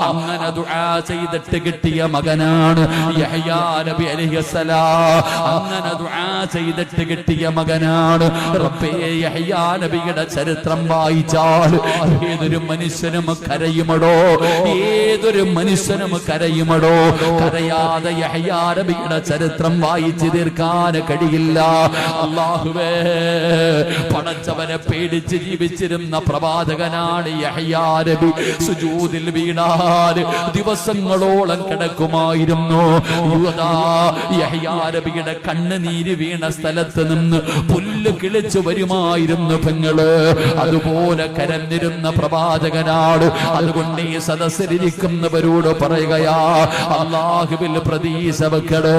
[SPEAKER 2] അങ്ങനെ ദുആ ചെയ്തിട്ട് കിട്ടിയ മകനാണ് യഹ്യാ നബി അലൈഹിസ്സലാം. അങ്ങനെ ദുആ ചെയ്തിട്ട് കിട്ടിയ മകനാണ്. റബ്ബേ, യഹ്യാ നബിയുടെ ചരിത്രം വായിച്ചാൽ ഏതൊരു മനുഷ്യനും കരയുമടോ, ഏതൊരു മനുഷ്യനും കരയുമടോ. കരയാതെ യഹ്യാ നബിയുടെ ചരിത്രം വായിച്ചു തീർക്കാൻ കഴിയില്ല. അല്ലാഹുവേ, പടച്ചവനെ പേടിച്ച് ജീവിച്ചിരുന്ന പ്രവാചകനാണ് യഹ്യാ നബി. സുജൂദിൽ വീണാൽ ദിവസങ്ങളോളം കിടക്കുമായിരുന്നു. യഹ്യാ നബിയുടെ കണ്ണുനീര് വീണ സ്ഥലത്ത് നിന്ന് പുല്ല് കിളിച്ചു വരുമായിരുന്നു പെങ്ങള്. അതുപോലെ കരഞ്ഞിരുന്ന പ്രവാചകനാണ്. അതുകൊണ്ട് ഈ സദസ്സിലിരിക്കുന്നവരോട് പറയുകയാ, അല്ലാഹുവിൽ പ്രതീക്ഷ വെക്കട്.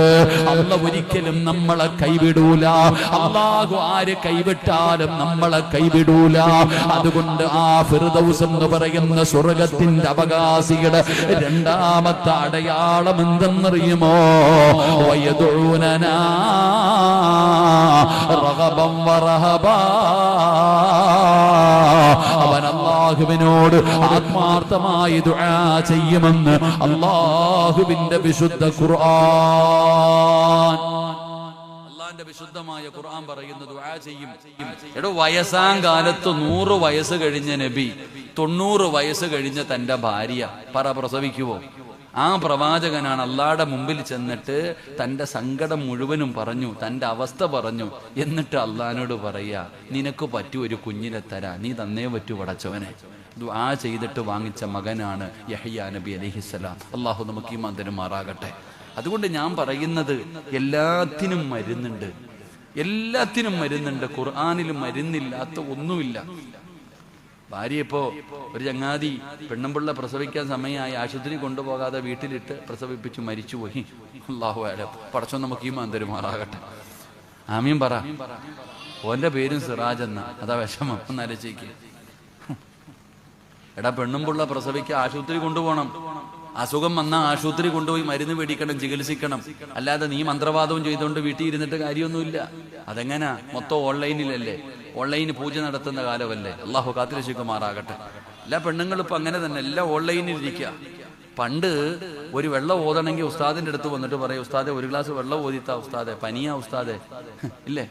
[SPEAKER 2] അല്ല ഒരിക്കലും നമ്മളെ കൈവിടൂല. അല്ലാഹു ആര് കൈവിട്ടാലും നമ്മളെ കൈവിടൂല. അതുകൊണ്ട് ആ ഫിർദൗസ് എന്ന് പറയുന്ന സ്വർഗത്തിന്റെ അവകാശിയുടെ രണ്ടാമത്തെ അടയാളം എന്തെന്നറിയുമോ? വയദൂനനാ റഗബൻ വറഹബാ. അവൻ അല്ലാഹുവിനോട് ആത്മാർത്ഥമായി ദുആ ചെയ്യുമെന്ന് അല്ലാഹുവിന്റെ വിശുദ്ധ ഖുർആൻ. അല്ലാഹുവിന്റെ വിശുദ്ധമായ ഖുർആൻ പറയുന്നു ദുആ ചെയ്യും. എടോ, വയസ്സാം കാലത്ത് 100 വയസ്സ് കഴിഞ്ഞ നബി 90 വയസ്സ് കഴിഞ്ഞ തന്റെ ഭാര്യ പ്രസവിക്കുവോ? ആ പ്രവാചകനാണ് അല്ലാഹുവിന്റെ മുമ്പിൽ ചെന്നിട്ട് തന്റെ സങ്കടം മുഴുവനും പറഞ്ഞു, തന്റെ അവസ്ഥ പറഞ്ഞു. എന്നിട്ട് അല്ലാഹുവിനോട് പറയാ, നിനക്ക് പറ്റൂ ഒരു കുഞ്ഞിനെ തരാ, നീ തന്നേ പറ്റൂ പടച്ചവനെ. ദുആ ചെയ്തിട്ട് വാങ്ങിച്ച മകനാണ് യഹ്യാ നബി അലൈഹിസ്സലാം. അല്ലാഹു നമുക്ക് ഈമാൻ തരുമാറാകട്ടെ. അതുകൊണ്ട് ഞാൻ പറയുന്നത്, എല്ലാത്തിനും മരുന്നുണ്ട്, എല്ലാത്തിനും മരുന്നുണ്ട്. ഖുർആനിൽ മരുന്നില്ലാത്ത ഒന്നുമില്ല. ഭാര്യ ഇപ്പോ ഒരു ചങ്ങാതി പെണ്ണുമ്പിള്ള പ്രസവിക്കാൻ സമയമായി ആശുപത്രി കൊണ്ടുപോകാതെ വീട്ടിലിട്ട് പ്രസവിപ്പിച്ചു മരിച്ചുപോയി. അല്ലാഹു അലം. പടച്ചോൻ നമുക്ക് ഈമാൻ തരുമാറാകട്ടെ. ആമീൻ പറ. ഓന്റെ പേരും സിറാജ് എന്ന. അതാ വിഷമം. ഒന്നാലോചിക്ക്. എടാ, പെണ്ണുമ്പിള്ള പ്രസവിക്കാൻ ആശുപത്രി കൊണ്ടുപോകണം. അസുഖം വന്നാൽ ആശുപത്രി കൊണ്ടുപോയി മരുന്ന് മേടിക്കണം, ചികിത്സിക്കണം. അല്ലാതെ നീ മന്ത്രവാദവും ചെയ്തുകൊണ്ട് വീട്ടിൽ ഇരുന്നിട്ട് കാര്യമൊന്നുമില്ല. അതെങ്ങനാ? മൊത്തം ഓൺലൈനിലല്ലേ? ഓൺലൈന് പൂജ നടത്തുന്ന കാലമല്ലേ? അള്ളാഹു കാത്തിരക്ഷിക്കുമാറാകട്ടെ. എല്ലാ പെണ്ണുങ്ങളും ഇപ്പൊ അങ്ങനെ തന്നെ, എല്ലാം ഓൺലൈനിൽ ഇരിക്കുക. പണ്ട് ഒരു വെള്ളം ഓതണമെങ്കിൽ ഉസ്താദിന്റെ അടുത്ത് വന്നിട്ട് പറയും, ഉസ്താദെ ഒരു ഗ്ലാസ് വെള്ളം ഓതിത്താ ഉസ്താദെ, പനിയാ ഉസ്താദെ, ഇല്ലേ?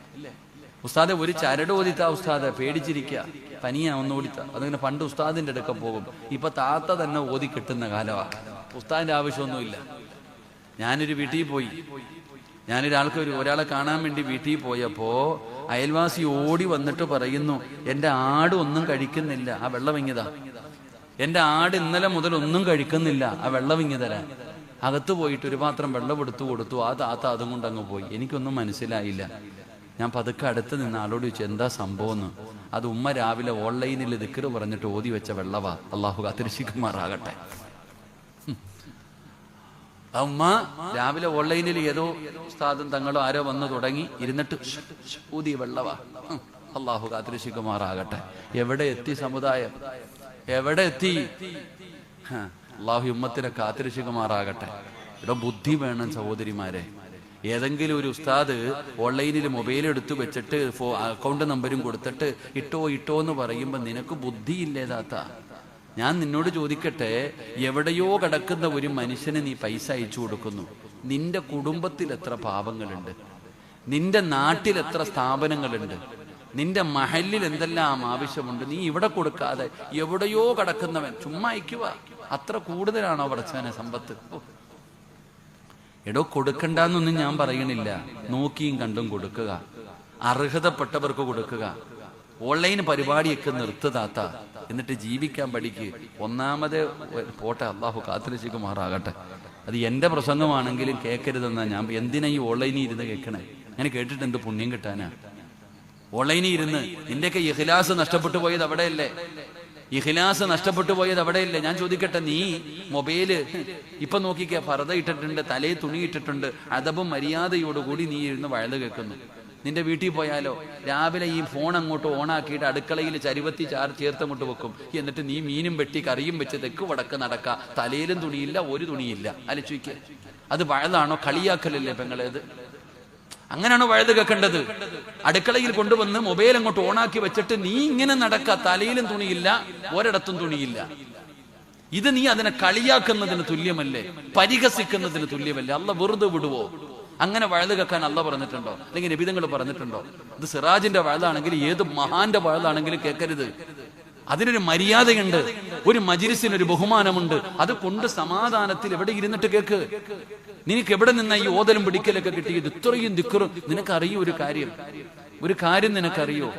[SPEAKER 2] ഉസ്താദെ ഒരു ചരട് ഓതിത്താ ഉസ്താദെ, പേടിച്ചിരിക്കുക, പനിയാ ഒന്ന് ഓടിത്താ. അതിങ്ങനെ പണ്ട് ഉസ്താദിന്റെ അടുക്ക പോകും. ഇപ്പൊ താത്ത തന്നെ ഓതി കിട്ടുന്ന കാലമാണ്. ഉസ്താദിന്റെ ആവശ്യമൊന്നുമില്ല. ഞാനൊരു വീട്ടിൽ പോയി, ഒരാളെ കാണാൻ വേണ്ടി വീട്ടിൽ പോയപ്പോ അയൽവാസി ഓടി വന്നിട്ട് പറയുന്നു, എന്റെ ആട് ഒന്നും കഴിക്കുന്നില്ല, ആ വെള്ളം ഇങ്ങിതാ. എന്റെ ആട് ഇന്നലെ മുതൽ ഒന്നും കഴിക്കുന്നില്ല, ആ വെള്ളം ഇങ്ങി തരാൻ. അകത്ത് പോയിട്ട് ഒരു പാത്രം വെള്ളം എടുത്തു കൊടുത്തു. ആ താത്ത അതും കൊണ്ട് അങ്ങ് പോയി. എനിക്കൊന്നും മനസ്സിലായില്ല. ഞാൻ പതുക്കെ അടുത്ത് നിന്ന് ആളോട് ചോദിച്ചു, എന്താ സംഭവം എന്ന്. അത് ഉമ്മ രാവിലെ ഓൺലൈനിൽ ദിക്ർ പറഞ്ഞിട്ട് ഓതി വെച്ച വെള്ളവാ. അള്ളാഹു കാത്തിരക്ഷിക്കുമാറാകട്ടെ. ആ ഉമ്മ രാവിലെ ഓൺലൈനിൽ ഏതോ ഉസ്താദും തങ്ങളോ ആരോ വന്ന് തുടങ്ങി ഇരുന്നിട്ട് ഊതിയ വെള്ളവാ.
[SPEAKER 1] അള്ളാഹു കാത്തിരക്ഷിക്കുമാറാകട്ടെ. എവിടെ എത്തി സമുദായം, എവിടെ എത്തി? അള്ളാഹു ഉമ്മത്തിനെ കാത്തിരക്ഷിക്കുമാറാകട്ടെ. ഇവിടെ ബുദ്ധി വേണം സഹോദരിമാരെ. ഏതെങ്കിലും ഒരു ഉസ്താദ് ഓൺലൈനിൽ മൊബൈൽ എടുത്തു വെച്ചിട്ട് അക്കൗണ്ട് നമ്പരും കൊടുത്തിട്ട് ഇട്ടോ എന്ന് പറയുമ്പോൾ നിനക്ക് ബുദ്ധിയില്ലേ താത്ത? ഞാൻ നിന്നോട് ചോദിക്കട്ടെ, എവിടെയോ കിടക്കുന്ന ഒരു മനുഷ്യന് നീ പൈസ അയച്ചു കൊടുക്കുന്നു. നിന്റെ കുടുംബത്തിൽ എത്ര പാവങ്ങളുണ്ട്, നിന്റെ നാട്ടിൽ എത്ര സ്ഥാപനങ്ങളുണ്ട്, നിന്റെ മഹലിൽ എന്തെല്ലാം ആവശ്യമുണ്ട്. നീ ഇവിടെ കൊടുക്കാതെ എവിടെയോ കിടക്കുന്നവൻ ചുമ്മാ അയക്കുക. അത്ര കൂടുതലാണോ പടച്ചവനെ സമ്പത്ത്? എടോ, കൊടുക്കണ്ടെന്നൊന്നും ഞാൻ പറയണില്ല. നോക്കിയും കണ്ടും കൊടുക്കുക, അർഹതപ്പെട്ടവർക്ക് കൊടുക്കുക. ഓൺലൈൻ പരിപാടിയൊക്കെ നിർത്തുതാത്ത, എന്നിട്ട് ജീവിക്കാൻ പഠിക്ക്. ഒന്നാമത് പോട്ടെ, അള്ളാഹു കാത്തിരക്ഷിക്കുമാറാകട്ടെ. അത് എന്റെ പ്രസംഗമാണെങ്കിലും കേൾക്കരുതെന്നാ ഞാൻ. എന്തിനാ ഈ ഓൺലൈനിൽ ഇരുന്ന് കേൾക്കണേ? ഞാൻ കേട്ടിട്ട് എന്ത് പുണ്യം കിട്ടാനാ? ഓൺലൈനിൽ ഇരുന്ന് നിന്റെയൊക്കെ ഇഖ്ലാസ് നഷ്ടപ്പെട്ടു പോയത് അവിടെയല്ലേ? ഇഖ്ലാസ് നഷ്ടപ്പെട്ടു പോയത് അവിടെയല്ലേ? ഞാൻ ചോദിക്കട്ടെ, നീ മൊബൈല് ഇപ്പൊ നോക്കിക്കേ, ഫർദ ഇട്ടിട്ടുണ്ട്, തലയിൽ തുണി ഇട്ടിട്ടുണ്ട്, അദബും മര്യാദയോടുകൂടി നീ ഇരുന്ന് വഴുത് കേൾക്കുന്നു. നിന്റെ വീട്ടിൽ പോയാലോ, രാവിലെ ഈ ഫോൺ അങ്ങോട്ട് ഓണാക്കിയിട്ട് അടുക്കളയിൽ ചരുവത്തി ചേർത്തങ്ങോട്ട് വെക്കും. എന്നിട്ട് നീ മീനും വെട്ടി കറിയും വെച്ച് തെക്ക് വടക്ക് നടക്ക, തലയിലും തുണിയില്ല, ഒരു തുണിയില്ല. അലച്ചുയ്ക്ക്, അത് വഴുതാണോ? കളിയാക്കലല്ലേ പെങ്ങളേത്? അങ്ങനെയാണോ വഴുത് കേൾക്കേണ്ടത്? അടുക്കളയിൽ കൊണ്ടുവന്ന് മൊബൈൽ അങ്ങോട്ട് ഓണാക്കി വെച്ചിട്ട് നീ ഇങ്ങനെ നടക്ക, തലയിലും തുണിയില്ല, ഒരിടത്തും തുണിയില്ല. ഇത് നീ അതിനെ കളിയാക്കുന്നതിന് തുല്യമല്ലേ? പരിഹസിക്കുന്നതിന് തുല്യമല്ലേ? അല്ല വെറുതെ വിടുവോ? അങ്ങനെ വഴുത് കേൾക്കാൻ അല്ല പറഞ്ഞിട്ടുണ്ടോ? അല്ലെങ്കിൽ നബിതങ്ങൾ പറഞ്ഞിട്ടുണ്ടോ? ഇത് സിറാജിന്റെ വഴുതാണെങ്കിൽ ഏത് മഹാന്റെ വഴുതാണെങ്കിലും കേൾക്കരുത്. അതിനൊരു മര്യാദയുണ്ട്, ഒരു മജ്‌ലിസിനൊരു ബഹുമാനമുണ്ട്. അത് കൊണ്ട് സമാധാനത്തിൽ എവിടെ ഇരുന്നിട്ട് കേക്ക്. നിനക്ക് എവിടെ നിന്ന ഈ ഓതലും പിടിക്കലൊക്കെ കിട്ടിയത്? ഇത്രയും ദിക്റും നിനക്കറിയോ? ഒരു കാര്യം നിനക്കറിയോ?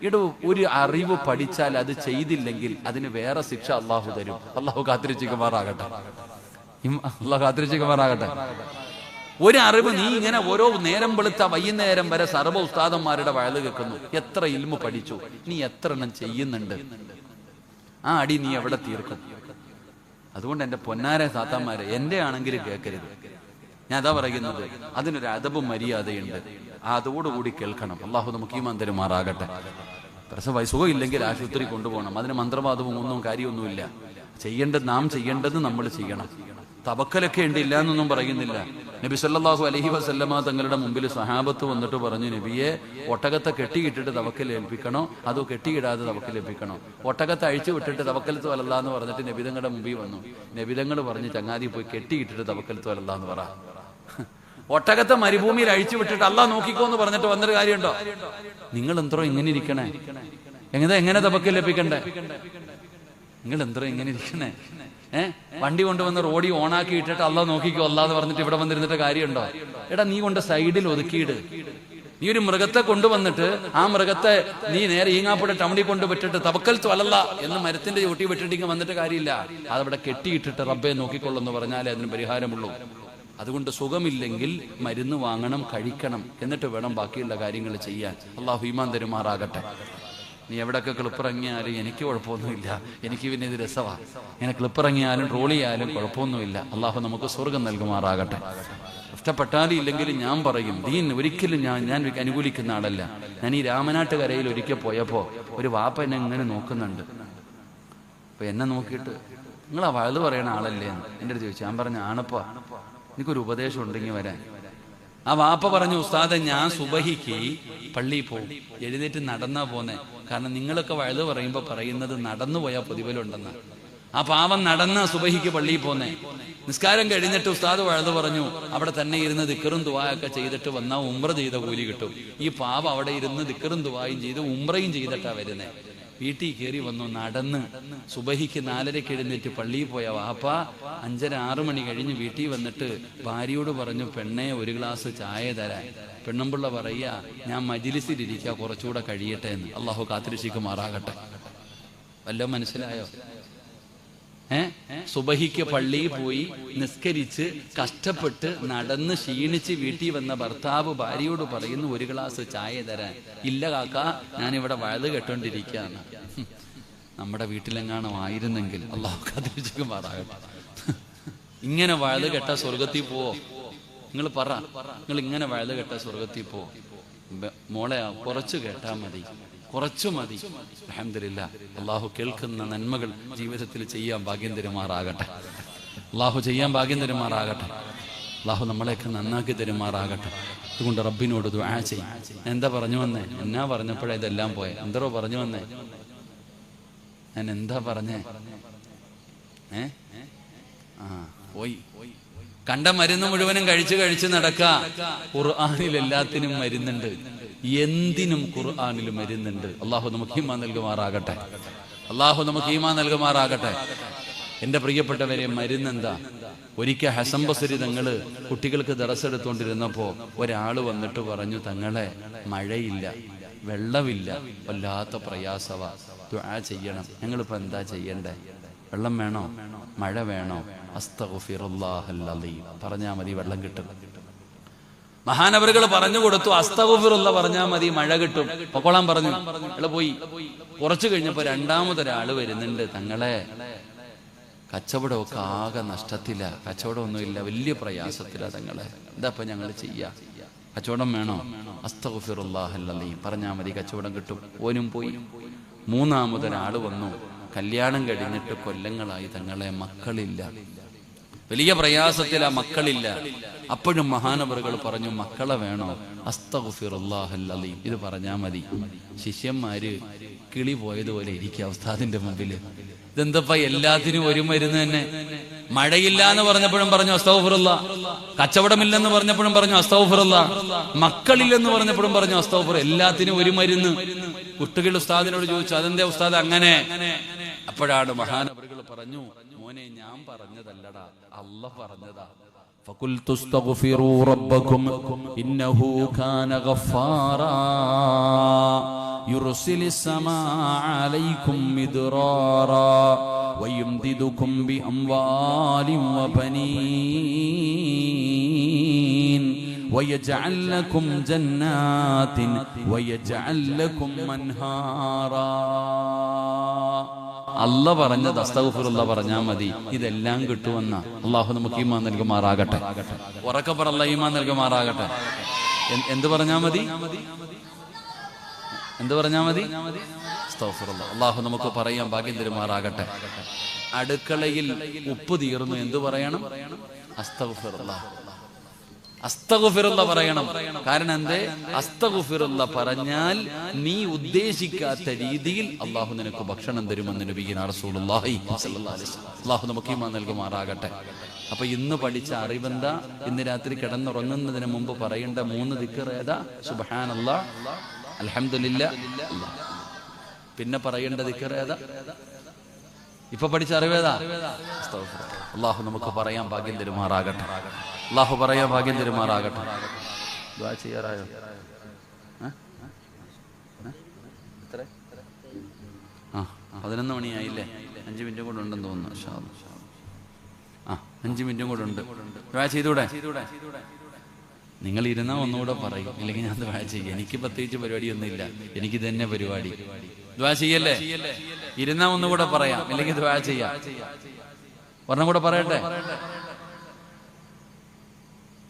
[SPEAKER 1] ഇടോ, ഒരു അറിവ് പഠിച്ചാൽ അത് ചെയ്തില്ലെങ്കിൽ അതിന് വേറെ ശിക്ഷ അള്ളാഹു തരും. അള്ളാഹു കാത്തിരക്ഷിക്കുമാറാകട്ടെ. അള്ളാഹു കാത്തിരക്ഷിക്കുമാറാകട്ടെ. ഒരു അറിവ് നീ ഇങ്ങനെ ഓരോ നേരം വെളുത്ത വൈകുന്നേരം വരെ സർവ്വ ഉസ്താദന്മാരുടെ വഴുത് കേൾക്കുന്നു. എത്ര ഇൽമു പഠിച്ചു, നീ എത്ര എണ്ണം ചെയ്യുന്നുണ്ട്? ആ അടി നീ എവിടെ തീർക്കും? അതുകൊണ്ട് എന്റെ പൊന്നാരെ താത്താന്മാരെ, എന്റെ ആണെങ്കിലും കേൾക്കരുത്. ഞാൻ അതാ പറയുന്നത്, അതിനൊരു അദബും മര്യാദയുണ്ട്. അതോടുകൂടി കേൾക്കണം. അള്ളാഹു നമുക്ക് ഈമാൻ തരുമാറാകട്ടെ. പ്രസവ സുഖം ഇല്ലെങ്കിൽ ആശുപത്രി കൊണ്ടുപോകണം. അതിന് മന്ത്രവാദവും ഒന്നും കാര്യമൊന്നുമില്ല. നാം ചെയ്യേണ്ടത് നമ്മൾ ചെയ്യണം. തവക്കലൊക്കെ ഉണ്ട്, ഇല്ല എന്നൊന്നും പറയുന്നില്ല. നബി സല്ലല്ലാഹു അലൈഹി വസല്ലമ തങ്ങളുടെ മുമ്പിൽ സഹാബത്ത് വന്നിട്ട് പറഞ്ഞു, നബിയെ, ഒട്ടകത്തെ കെട്ടിയിട്ടിട്ട് തവക്കൽ ഏൽപ്പിക്കണോ അതോ കെട്ടിയിടാതെ തവക്കൽ ഏൽപ്പിക്കണോ? ഒട്ടകത്തെ അഴിച്ചു വിട്ടിട്ട് തവക്കലത്ത് വലല്ല എന്ന് പറഞ്ഞിട്ട് നബിതങ്ങളുടെ മുമ്പിൽ വന്നു. നബിതങ്ങൾ പറഞ്ഞു, ചങ്ങാതി പോയി കെട്ടിയിട്ടിട്ട് തവക്കലത്ത് വലല്ല എന്ന് പറ. ഒട്ടകത്തെ മരുഭൂമിയിൽ അഴിച്ചു വിട്ടിട്ട് അള്ളാഹ് നോക്കിക്കോ എന്ന് പറഞ്ഞിട്ട് വന്നൊരു കാര്യമുണ്ടോ? നിങ്ങൾ എന്തോ ഇങ്ങനെ ഇരിക്കണേ? എങ്ങനെ തവക്കൽ ലഭിക്കണ്ടേ? നിങ്ങൾ എന്തോ ഇങ്ങനെ ഇരിക്കണേ? വണ്ടി കൊണ്ടുവന്ന് റോഡി ഓണാക്കി ഇട്ടിട്ട് അള്ളാഹ് നോക്കിക്കോ അല്ലാന്ന് പറഞ്ഞിട്ട് ഇവിടെ വന്നിരുന്നിട്ട് കാര്യമുണ്ടോ? എടാ, നീ കൊണ്ട് സൈഡിൽ ഒതുക്കിയിട്. നീ ഒരു മൃഗത്തെ കൊണ്ടുവന്നിട്ട് ആ മൃഗത്തെ നീ നേരെ ഈങ്ങാപ്പുഴ ടൗണിൽ കൊണ്ടുവിട്ടിട്ട് തവക്കൽ ത്വലല്ല എന്ന് മരത്തിന്റെ ചൂട്ടി വിട്ടിട്ട് വന്നിട്ട് കാര്യമില്ല. അതവിടെ കെട്ടിയിട്ടിട്ട് റബ്ബെ നോക്കിക്കൊള്ളെന്ന് പറഞ്ഞാലേ അതിന് പരിഹാരമുള്ളൂ. അതുകൊണ്ട് സുഖമില്ലെങ്കിൽ മരുന്ന് വാങ്ങണം, കഴിക്കണം, എന്നിട്ട് വേണം ബാക്കിയുള്ള കാര്യങ്ങൾ ചെയ്യാൻ. അള്ളാഹു ഈമാൻ തരുമാറാകട്ടെ. നീ എവിടെയൊക്കെ ക്ലിപ്പിറങ്ങിയാലും എനിക്ക് കുഴപ്പമൊന്നുമില്ല. എനിക്ക് പിന്നെ ഇത് രസമാണ്. ഇങ്ങനെ ക്ലിപ്പിറങ്ങിയാലും ട്രോൾ ചെയ്യാലും കുഴപ്പമൊന്നുമില്ല. അള്ളാഹു നമുക്ക് സ്വർഗം നൽകുമാറാകട്ടെ. ഇഷ്ടപ്പെട്ടാലും ഇല്ലെങ്കിലും ഞാൻ പറയും, ദീൻ ഒരിക്കലും ഞാൻ അനുകൂലിക്കുന്ന ആളല്ല. ഞാൻ ഈ രാമനാട്ടുകരയിൽ ഒരിക്കൽ പോയപ്പോൾ ഒരു വാപ്പ എന്നെ ഇങ്ങനെ നോക്കുന്നുണ്ട്. അപ്പൊ എന്നെ നോക്കിയിട്ട്, നിങ്ങളാ വഴുത് പറയണ ആളല്ലേ എന്ന് എൻ്റെ അടുത്ത് ചോദിച്ചു. ഞാൻ പറഞ്ഞു, ആണപ്പാ, എനിക്കൊരു ഉപദേശം ഉണ്ടെങ്കിൽ വരാൻ. ആ വാപ്പ പറഞ്ഞു, ഉസ്താദെ, ഞാൻ സുബഹിക്ക് പള്ളിയിൽ പോകും, എഴുന്നേറ്റ് നടന്നാ പോന്നെ. കാരണം നിങ്ങളൊക്കെ വഴുത് പറയുമ്പോൾ പറയുന്നത് നടന്നു പോയാൽ പ്രതിഫലമുണ്ടെന്ന്. ആ പാവം നടന്ന സുബഹിക്ക് പള്ളിയിൽ പോന്നെ. നിസ്കാരം കഴിഞ്ഞിട്ട് ഉസ്താദ് വഴുത് പറഞ്ഞു, അവിടെ തന്നെ ഇരുന്ന് ദിക്റും ദുആയൊക്കെ ചെയ്തിട്ട് വന്നാൽ ഉംറ ചെയ്ത കൂലി കിട്ടും. ഈ പാവം അവിടെ ഇരുന്ന് ദിക്റും ദുആയും ചെയ്ത് ഉംറയും ചെയ്തിട്ടാ വരുന്നേ. വീട്ടിൽ കയറി വന്നു, നടന്ന് സുബഹിക്ക് 4:30 എഴുന്നേറ്റ് പള്ളിയിൽ പോയ വാപ്പ 5:30 6 മണി കഴിഞ്ഞ് വീട്ടിൽ വന്നിട്ട് ഭാര്യയോട് പറഞ്ഞു, പെണ്ണെ, ഒരു ഗ്ലാസ് ചായ തരാൻ. പെണ്ണുമ്പിള്ള പറയാ, ഞാൻ മജ്‌ലിസിലിരിക്കുക, കുറച്ചുകൂടെ കഴിയട്ടെ എന്ന്. അള്ളാഹു കാത്തിരക്ഷിക്കുമാറാകട്ടെ. വല്ലതും മനസ്സിലായോ? സുബഹിക്ക് പള്ളിയിൽ പോയി നിസ്കരിച്ച് കഷ്ടപ്പെട്ട് നടന്ന് ക്ഷീണിച്ച് വീട്ടിൽ വന്ന ഭർത്താവ് ഭാര്യയോട് പറയുന്നു, ഒരു ഗ്ലാസ് ചായ തരാൻ. ഇല്ല കാക്ക, ഞാനിവിടെ വഴുത് കേട്ടോണ്ടിരിക്കുകയാണ്. നമ്മുടെ വീട്ടിലെങ്ങാനും ആയിരുന്നെങ്കിൽ അള്ളാഹു കാത്തിരക്ഷിക്കുമാറാകട്ടെ. ഇങ്ങനെ വഴുത് കേട്ട സ്വർഗത്തിൽ പോവോ? നിങ്ങൾ പറ, നിങ്ങൾ ഇങ്ങനെ വഴുത് കേട്ട സ്വർഗത്തിൽ പോവോ? മോളെ, കുറച്ച് കേട്ടാ മതി. കുറച്ചു മതി. അൽഹംദുലില്ലാഹ്. അള്ളാഹു കേൾക്കുന്ന നന്മകൾ ജീവിതത്തിൽ ചെയ്യാൻ ഭാഗ്യം തരുമാറാകട്ടെ. അള്ളാഹു ചെയ്യാൻ ഭാഗ്യം തരുമാറാകട്ടെ. അള്ളാഹു നമ്മളെയൊക്കെ നന്നാക്കി തരുമാറാകട്ടെ. അതുകൊണ്ട് റബ്ബിനോട് ദുആ ചെയ്യും. എന്താ പറഞ്ഞു വന്നേ? എന്നാ പറഞ്ഞപ്പോഴേ ഇതെല്ലാം പോയെ? എന്തോ പറഞ്ഞു വന്നേ? ഞാൻ എന്താ പറഞ്ഞേ? പോയി. കണ്ട മരുന്ന് മുഴുവനും കഴിച്ച് നടക്ക. ഖുർആനിൽ എല്ലാത്തിനും മരുന്നുണ്ട്, എന്തിനും ഖുർആനിൽ മരുന്നുണ്ട്. അള്ളാഹു നമുക്ക് ഈമാൻ നൽകുമാറാകട്ടെ. അള്ളാഹു നമുക്ക് ഈമാൻ നൽകുമാറാകട്ടെ. എന്റെ പ്രിയപ്പെട്ടവരെ, മരുന്നെന്താ? ഒരിക്കൽ ഹസൻ ബസ്രി തങ്ങള് കുട്ടികൾക്ക് ദർസ് എടുത്തുകൊണ്ടിരുന്നപ്പോ ഒരാള് വന്നിട്ട് പറഞ്ഞു, തങ്ങളെ മഴയില്ല, വെള്ളമില്ല, വല്ലാത്ത പ്രയാസവ, ദുആ ചെയ്യണം. ഞങ്ങളിപ്പോ എന്താ ചെയ്യണ്ടേ? വെള്ളം വേണോ? മഴ വേണോ? അസ്തഗ്ഫിറുല്ലാഹൽ അലീം പറഞ്ഞാ മതി, വെള്ളം കിട്ടും. മഹാനവറുകൾ പറഞ്ഞു കൊടുത്തു, അസ്തഗ്ഫിറുല്ലാഹ് പറഞ്ഞാ മതി, മഴ കിട്ടും. പൊക്കോളാൻ പറഞ്ഞു. അയാള് പോയി. കുറച്ചു കഴിഞ്ഞപ്പോ രണ്ടാമതൊരാള് വരുന്നുണ്ട്, തങ്ങളെ കച്ചവടമൊക്കെ ആകെ നഷ്ടത്തില, കച്ചവടമൊന്നുമില്ല, വലിയ പ്രയാസത്തില തങ്ങളെ, എന്താ ഞങ്ങൾ ചെയ്യാ? കച്ചവടം വേണോ? അസ്തഗ്ഫിറുല്ലാഹൽ അലീം പറഞ്ഞാ മതി, കച്ചവടം കിട്ടും. ഓനും പോയി. മൂന്നാമതൊരാള് വന്നു, കല്യാണം കഴിഞ്ഞിട്ട് കൊല്ലങ്ങളായി, തങ്ങളെ മക്കളില്ല, വലിയ പ്രയാസത്തില, മക്കളില്ല. അപ്പോഴും മഹാനവറുകൾ പറഞ്ഞു, മക്കളെ വേണോ? അസ്തഗ്ഫിറുല്ലാഹൽ അലീം ഇത് പറഞ്ഞാ മതി. ശിഷ്യന്മാര് കിളി പോയതുപോലെ ഇരിക്കുക ഉസ്താദിന്റെ മുമ്പില്. ഇതെന്തപ്പ എല്ലാത്തിനും ഒരു മരുന്ന് തന്നെ? മഴയില്ല എന്ന് പറഞ്ഞപ്പോഴും പറഞ്ഞു അസ്തഗ്ഫിറുല്ലാഹ്, കച്ചവടമില്ലെന്ന് പറഞ്ഞപ്പോഴും പറഞ്ഞു അസ്തഗ്ഫിറുല്ലാഹ്, മക്കളില്ലെന്ന് പറഞ്ഞപ്പോഴും പറഞ്ഞു അസ്തഗ്ഫിറുല്ലാഹ്. എല്ലാത്തിനും ഒരു മരുന്ന്. കുട്ടികൾ ഉസ്താദിനോട് ചോദിച്ചു, അതെന്താ ഉസ്താദ് അങ്ങനെ? അപ്പോഴാണ് മഹാനവറുകൾ പറഞ്ഞു, മോനെ ഞാൻ പറഞ്ഞതല്ലടാ, അല്ലാഹ് പറഞ്ഞതാ. ഫഖുൽതു അസ്തഗ്ഫിറൂ റബ്ബക്കും ഇന്നഹു കാന ഗഫാറാ യുർസിലിസ് സമാഅ അലൈക്കും മിദ്റാറാ വയുംദിദുകും ബിഅംവാലിൻ വബനീൻ വയജഅൽ ലക്കും ജന്നാത്തിൻ വയജഅൽ ലക്കും അൻഹാറാ. അല്ലാഹ് പറഞ്ഞത് അസ്തഗ്ഫിറുല്ലാഹ് പറഞ്ഞാ മതി, ഇതെല്ലാം കിട്ടുമെന്ന. അള്ളാഹു നമുക്ക് ഈമാൻ നൽകുമാറാകട്ടെ. ഉറക്കെ പറ, അല്ലാഹ് ഈമാൻ നൽകുമാറാകട്ടെ. എന്ത് പറഞ്ഞാ മതി? എന്ത് പറഞ്ഞാ മതി? അസ്തഗ്ഫിറുല്ലാഹ്. അള്ളാഹു നമുക്ക് പറയാൻ ഭാഗ്യം തരുമാറാകട്ടെ. അടുക്കളയിൽ ഉപ്പ് തീർന്നു, എന്തു പറയണം? അസ്തഗ്ഫിറുല്ലാഹ്. അസ്തഗ്ഫിറുല്ലാഹ് പറയണം. കാരണം എന്തേ? അസ്തഗ്ഫിറുല്ലാഹ് പറഞ്ഞാൽ നീ ഉദ്ദേശിക്കാത്ത രീതിയിൽ അള്ളാഹു നിനക്ക് ഭക്ഷണം തരുമെന്ന് നബിയുനാ റസൂലുള്ളാഹി സ്വല്ലല്ലാഹു അലൈഹി വസല്ലം. അള്ളാഹു നമുക്ക് ഈമാൻ നൽകുമാറാകട്ടെ. അപ്പൊ ഇന്ന് പഠിച്ച അറിവെന്താ? ഇന്ന് രാത്രി കിടന്നുറങ്ങുന്നതിന് മുമ്പ് പറയേണ്ട 3 ദിക്ർ ഏതാ? സുബ്ഹാനല്ലാഹ്, അൽഹംദുലില്ലാഹ്. പിന്നെ പറയേണ്ട ദിക്ർ ഏതാ? ഇപ്പൊ പഠിച്ച അറിവേതാ? അസ്തഗ്ഫിറുല്ലാഹ്. അള്ളാഹു നമുക്ക് പറയാൻ ഭാഗ്യം തരുമാറാകട്ടെ. അള്ളാഹു പറയാൻ ഭാഗ്യം തരുമാറാകട്ടെ. ദുആ ചെയ്യാറായോ? 11 മണിയായില്ലേ? 5 മിനിറ്റും കൂടെ ഉണ്ടെന്ന് തോന്നുന്നു. 5 മിനിറ്റും കൂടെ ഉണ്ട്. ദുആ ചെയ്തൂടെ? നിങ്ങൾ ഇരുന്നാ ഒന്നുകൂടെ പറയും, ഇല്ലെങ്കിൽ ഞാൻ ദുആ ചെയ്യും. എനിക്ക് പ്രത്യേകിച്ച് പരിപാടിയൊന്നുമില്ല, എനിക്ക് തന്നെ പരിപാടി. ദുആ ചെയ്യല്ലേ? ഇരുന്നാ ഒന്നുകൂടെ പറയാം, ഇല്ലെങ്കിൽ ദുആ ചെയ്യാം. ഒരെണ്ണം കൂടെ പറയട്ടെ?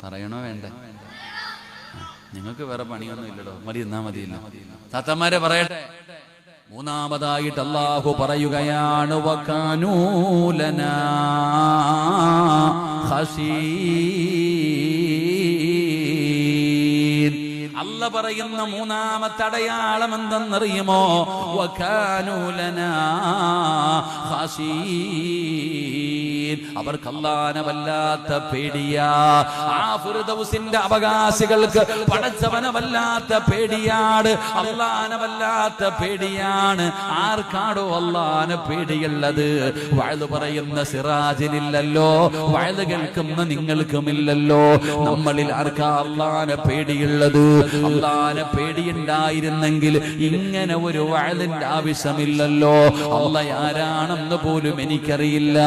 [SPEAKER 1] പറയണോ വേണ്ടേ? നിങ്ങൾക്ക് വേറെ പണിയൊന്നും ഇല്ലടോ, മതി, എന്നാ മതിയില്ല. താത്തമാരെ പറയട്ടെ? മൂന്നാമതായിട്ട് അല്ലാഹു പറയുകയാണ്, വകാനൂ ലനാ ഖശീൻ. അല്ല പറയുന്ന മൂന്നാമത്തെ അടയാളം എന്തെന്നറിയുമോ? വകാനൂ ലനാ ഖശീൻ. അവർക്ക് അല്ലാഹനെ വല്ലാത്ത പേടിയാ. ആ ഫിർദൗസിന്റെ അവകാശികൾക്ക് പടച്ചവനെ വല്ലാത്ത പേടിയാണ്, അല്ലാഹനെ വല്ലാത്ത പേടിയാണ്. ആർക്കാടോ അല്ലാഹനെ പേടിയുള്ളത്? വഅദ് പറയുന്ന സിറാജിനില്ലല്ലോ, വഅദ് കേൾക്കുന്ന നിങ്ങൾക്കുമില്ലല്ലോ. നമ്മളിൽ ആർക്കാ അല്ലാഹനെ പേടിയുള്ളത്? അല്ലാഹനെ പേടിയുണ്ടായിരുന്നെങ്കിൽ ഇങ്ങനെ ഒരു വഅദിന്റെ ആവശ്യമില്ലല്ലോ. അല്ലാഹ് ആരാണെന്ന് പോലും എനിക്കറിയില്ല,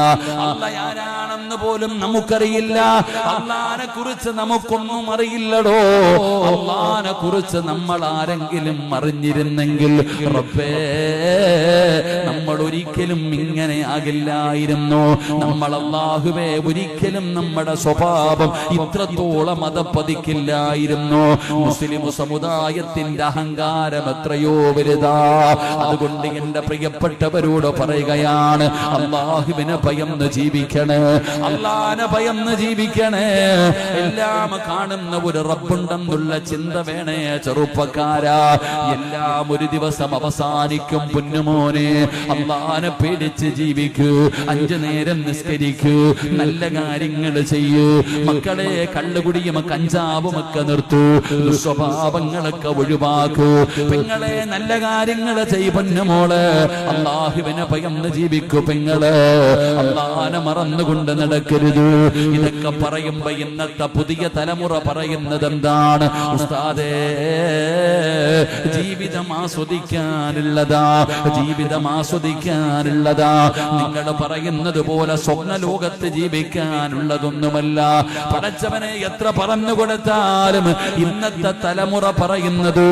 [SPEAKER 1] അല്ലാഹ് ആരാണെന്ന് പോലും നമുക്കറിയില്ല. അല്ലാഹനെ കുറിച്ച് നമുക്കൊന്നും അറിയില്ലടോ. അല്ലാഹനെ കുറിച്ച് നമ്മൾ ആരെങ്കിലും അറിഞ്ഞിരുന്നെങ്കിൽ റബ്ബേ, നമ്മൾ
[SPEAKER 2] ഒരിക്കലും ഇങ്ങനെ ആകില്ലായിരുന്നു. നമ്മൾ അല്ലാഹുവേ ഒരിക്കലും നമ്മുടെ സ്വഭാവം ഇത്രത്തോളം അതപ്പതിക്കില്ലായിരുന്നു. മുസ്ലിം സമുദായത്തിന്റെ അഹങ്കാരം എത്രയോ വലുതാ. അതുകൊണ്ട് എന്റെ പ്രിയപ്പെട്ടവരോട് പറയുകയാണ്, അല്ലാഹുവിനെ ഭയന്ന് ജീവിക്കണേ, അല്ലാഹുവിനെ ഭയന്ന് ജീവിക്കണേ. എല്ലാം കാണുന്ന ഒരു റബ്ബുണ്ടെന്നുള്ള ചിന്ത വേണേ ചെറുപ്പക്കാരാ. എല്ലാം ഒരു ദിവസം അവസാനിക്കും പൊന്നുമോനെ. അല്ലാഹുവിനെ പേടിച്ച് ജീവിക്കൂ, 5 നേരം നിസ്കരിക്കൂ, നല്ല കാര്യങ്ങൾ ചെയ്യൂ. മക്കളെ കള്ളുകുടിയും കഞ്ചാവും ഒക്കെ നിർത്തൂ, ദുസ്വഭാവങ്ങളൊക്കെ ഒഴിവാക്കൂ. പെങ്ങളെ നല്ല കാര്യങ്ങൾ ചെയ് പൊന്നുമോള്. അല്ലാഹുവിനെ ഭയന്ന് ജീവിക്കൂ പെങ്ങള്. അല്ലാഹുവിനെ മറന്നുകൊണ്ട് നടക്കരുത്. ഇതൊക്കെ പറയുമ്പോ ഇന്നത്തെ പുതിയ തലമുറ പറയുന്നത് എന്താണ്? ഉസ്താദേ, ജീവിതം ആസ്വദിക്കാനുള്ളതാ, ജീവിതം ആസ്വദിക്കാനുള്ളതാ. നിങ്ങൾ പറയുന്നത് പോലെ സ്വപ്ന ലോകത്ത് ജീവിക്കാനുള്ളതൊന്നുമല്ല. പടച്ചവനെ എത്ര പറഞ്ഞു കൊടുത്താലും ഇന്നത്തെ തലമുറ പറയുന്നത്,